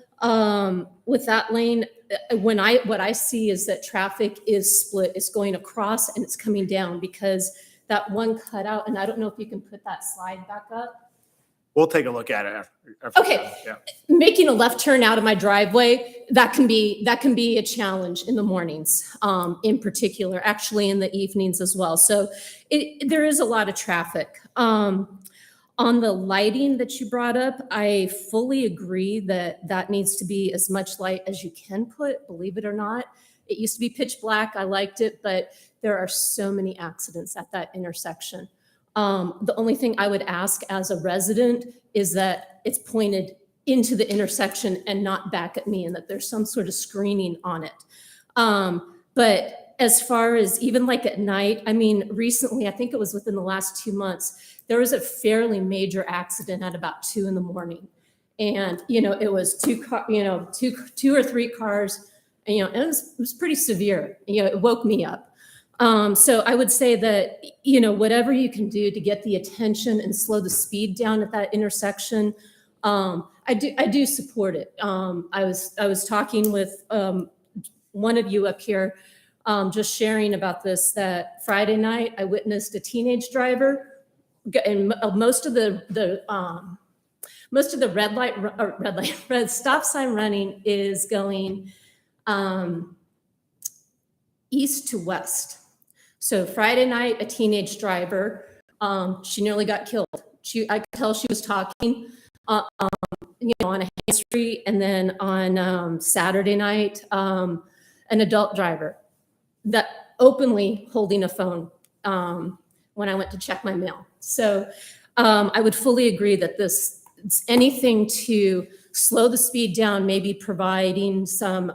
with that lane, what I see is that traffic is split. It's going across and it's coming down because that one cutout, and I don't know if you can put that slide back up. We'll take a look at it after. Okay. Yeah. Making a left turn out of my driveway, that can be a challenge in the mornings, in particular, actually in the evenings as well. So there is a lot of traffic. On the lighting that you brought up, I fully agree that needs to be as much light as you can put, believe it or not. It used to be pitch black. I liked it, but there are so many accidents at that intersection. The only thing I would ask as a resident is that it's pointed into the intersection and not back at me, and that there's some sort of screening on it. But as far as even like at night, I mean, recently, I think it was within the last 2 months, there was a fairly major accident at about 2 a.m. And, it was two or three cars, and, and it was pretty severe. It woke me up. So I would say that, whatever you can do to get the attention and slow the speed down at that intersection, I do support it. I was talking with one of you up here, just sharing about this, that Friday night I witnessed a teenage driver, and most of the red stop sign running is going east to west. So Friday night, a teenage driver, she nearly got killed. I could tell she was talking, on a street, and then on Saturday night, an adult driver that openly holding a phone when I went to check my mail. So I would fully agree that it's anything to slow the speed down, maybe providing some,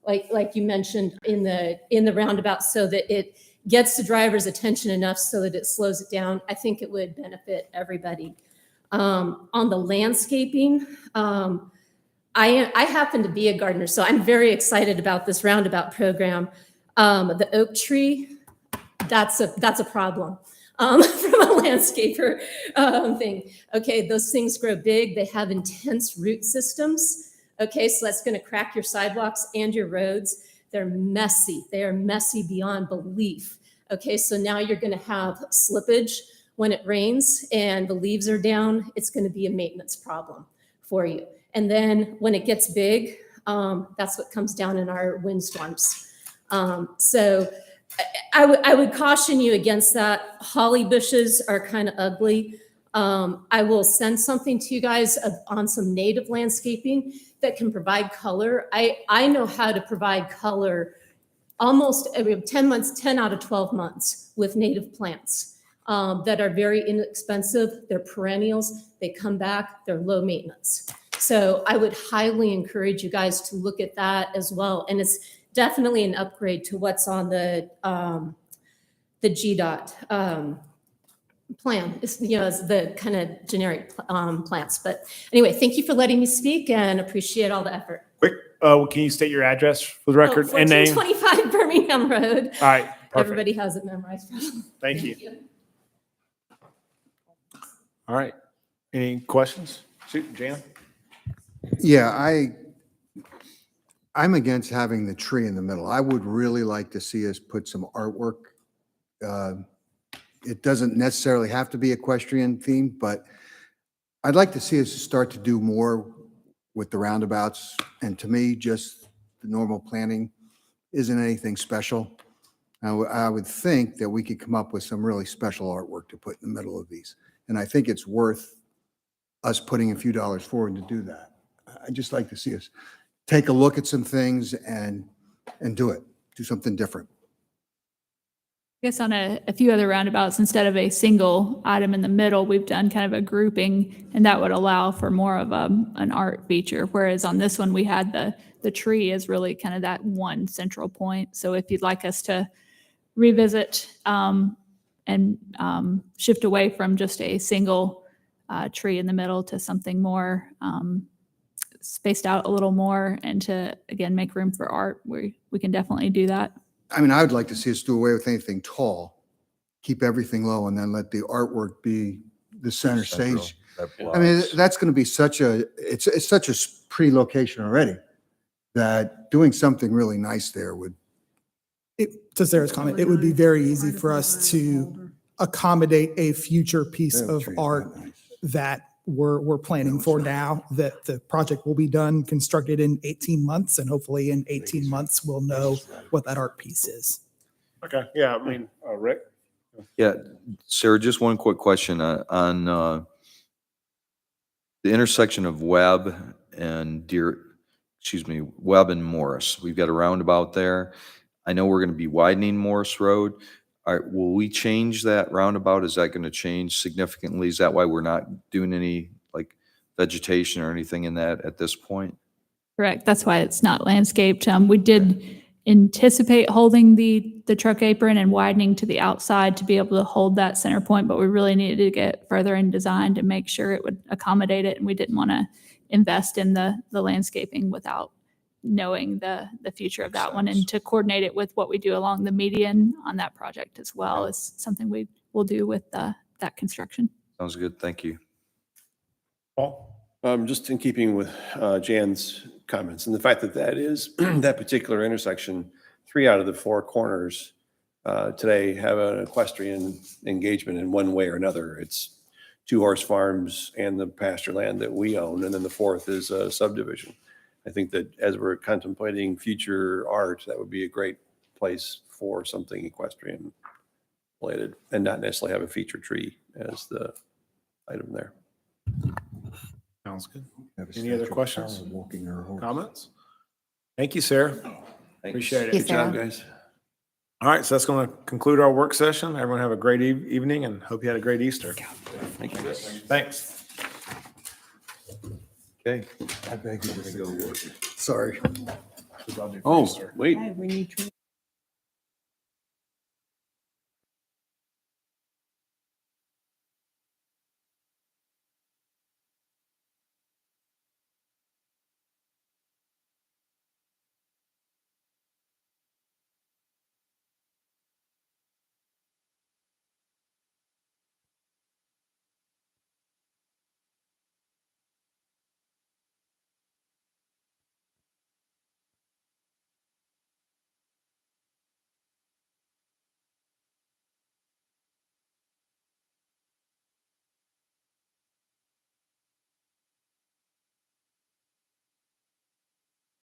like you mentioned in the roundabout, so that it gets the driver's attention enough so that it slows it down. I think it would benefit everybody. On the landscaping, I happen to be a gardener, so I'm very excited about this roundabout program. The oak tree, that's a problem from a landscaper thing. Okay, those things grow big. They have intense root systems. Okay, so that's going to crack your sidewalks and your roads. They're messy. They are messy beyond belief. Okay, so now you're going to have slippage when it rains and the leaves are down. It's going to be a maintenance problem for you. And then when it gets big, that's what comes down in our windstorms. So I would caution you against that. Holly bushes are kind of ugly. I will send something to you guys on some native landscaping that can provide color. I know how to provide color almost every 10 months, 10 out of 12 months with native plants that are very inexpensive. They're perennials. They come back. They're low maintenance. So I would highly encourage you guys to look at that as well. And it's definitely an upgrade to what's on the GDOT plan. It's, it's the kind of generic plants. But anyway, thank you for letting me speak and appreciate all the effort. Quick, can you state your address for the record and name? 1425 Birmingham Road. All right, perfect. Everybody has it memorized. Thank you. All right. Any questions? Shoot, Jan? Yeah, I'm against having the tree in the middle. I would really like to see us put some artwork. It doesn't necessarily have to be equestrian themed, but I'd like to see us start to do more with the roundabouts. And to me, just the normal planning isn't anything special. I would think that we could come up with some really special artwork to put in the middle of these. And I think it's worth us putting a few dollars forward to do that. I'd just like to see us take a look at some things and do something different. I guess on a few other roundabouts, instead of a single item in the middle, we've done kind of a grouping, and that would allow for more of an art feature. Whereas on this one, we had the tree is really kind of that one central point. So if you'd like us to revisit and shift away from just a single tree in the middle to something more spaced out a little more, and to, again, make room for art, we can definitely do that. I mean, I would like to see us do away with anything tall, keep everything low, and then let the artwork be the center stage. I mean, that's going to be it's such a pretty location already that doing something really nice there would. To Sarah's comment, it would be very easy for us to accommodate a future piece of art that we're planning for now, that the project will be done, constructed in 18 months, and hopefully in 18 months, we'll know what that art piece is. Okay, yeah, I mean, Rick? Yeah, Sarah, just one quick question on the intersection of Webb and Webb and Morris. We've got a roundabout there. I know we're going to be widening Morris Road. Will we change that roundabout? Is that going to change significantly? Is that why we're not doing any like vegetation or anything in that at this point? Correct. That's why it's not landscaped. We did anticipate holding the truck apron and widening to the outside to be able to hold that center point, but we really needed to get further in design to make sure it would accommodate it, and we didn't want to invest in the landscaping without knowing the future of that one, and to coordinate it with what we do along the median on that project as well is something we will do with that construction. Sounds good. Thank you. Paul? Just in keeping with Jan's comments and the fact that that is that particular intersection, 3 out of the 4 corners today have an equestrian engagement in one way or another. It's 2 horse farms and the pasture land that we own, and then the 4th is a subdivision. I think that as we're contemplating future art, that would be a great place for something equestrian related and not necessarily have a feature tree as the item there. Sounds good. Any other questions? Comments? Thank you, Sarah. Appreciate it. Good job, guys. All right, so that's going to conclude our work session. Everyone have a great evening, and hope you had a great Easter. Thank you. Thanks. Okay. Sorry. Oh, wait.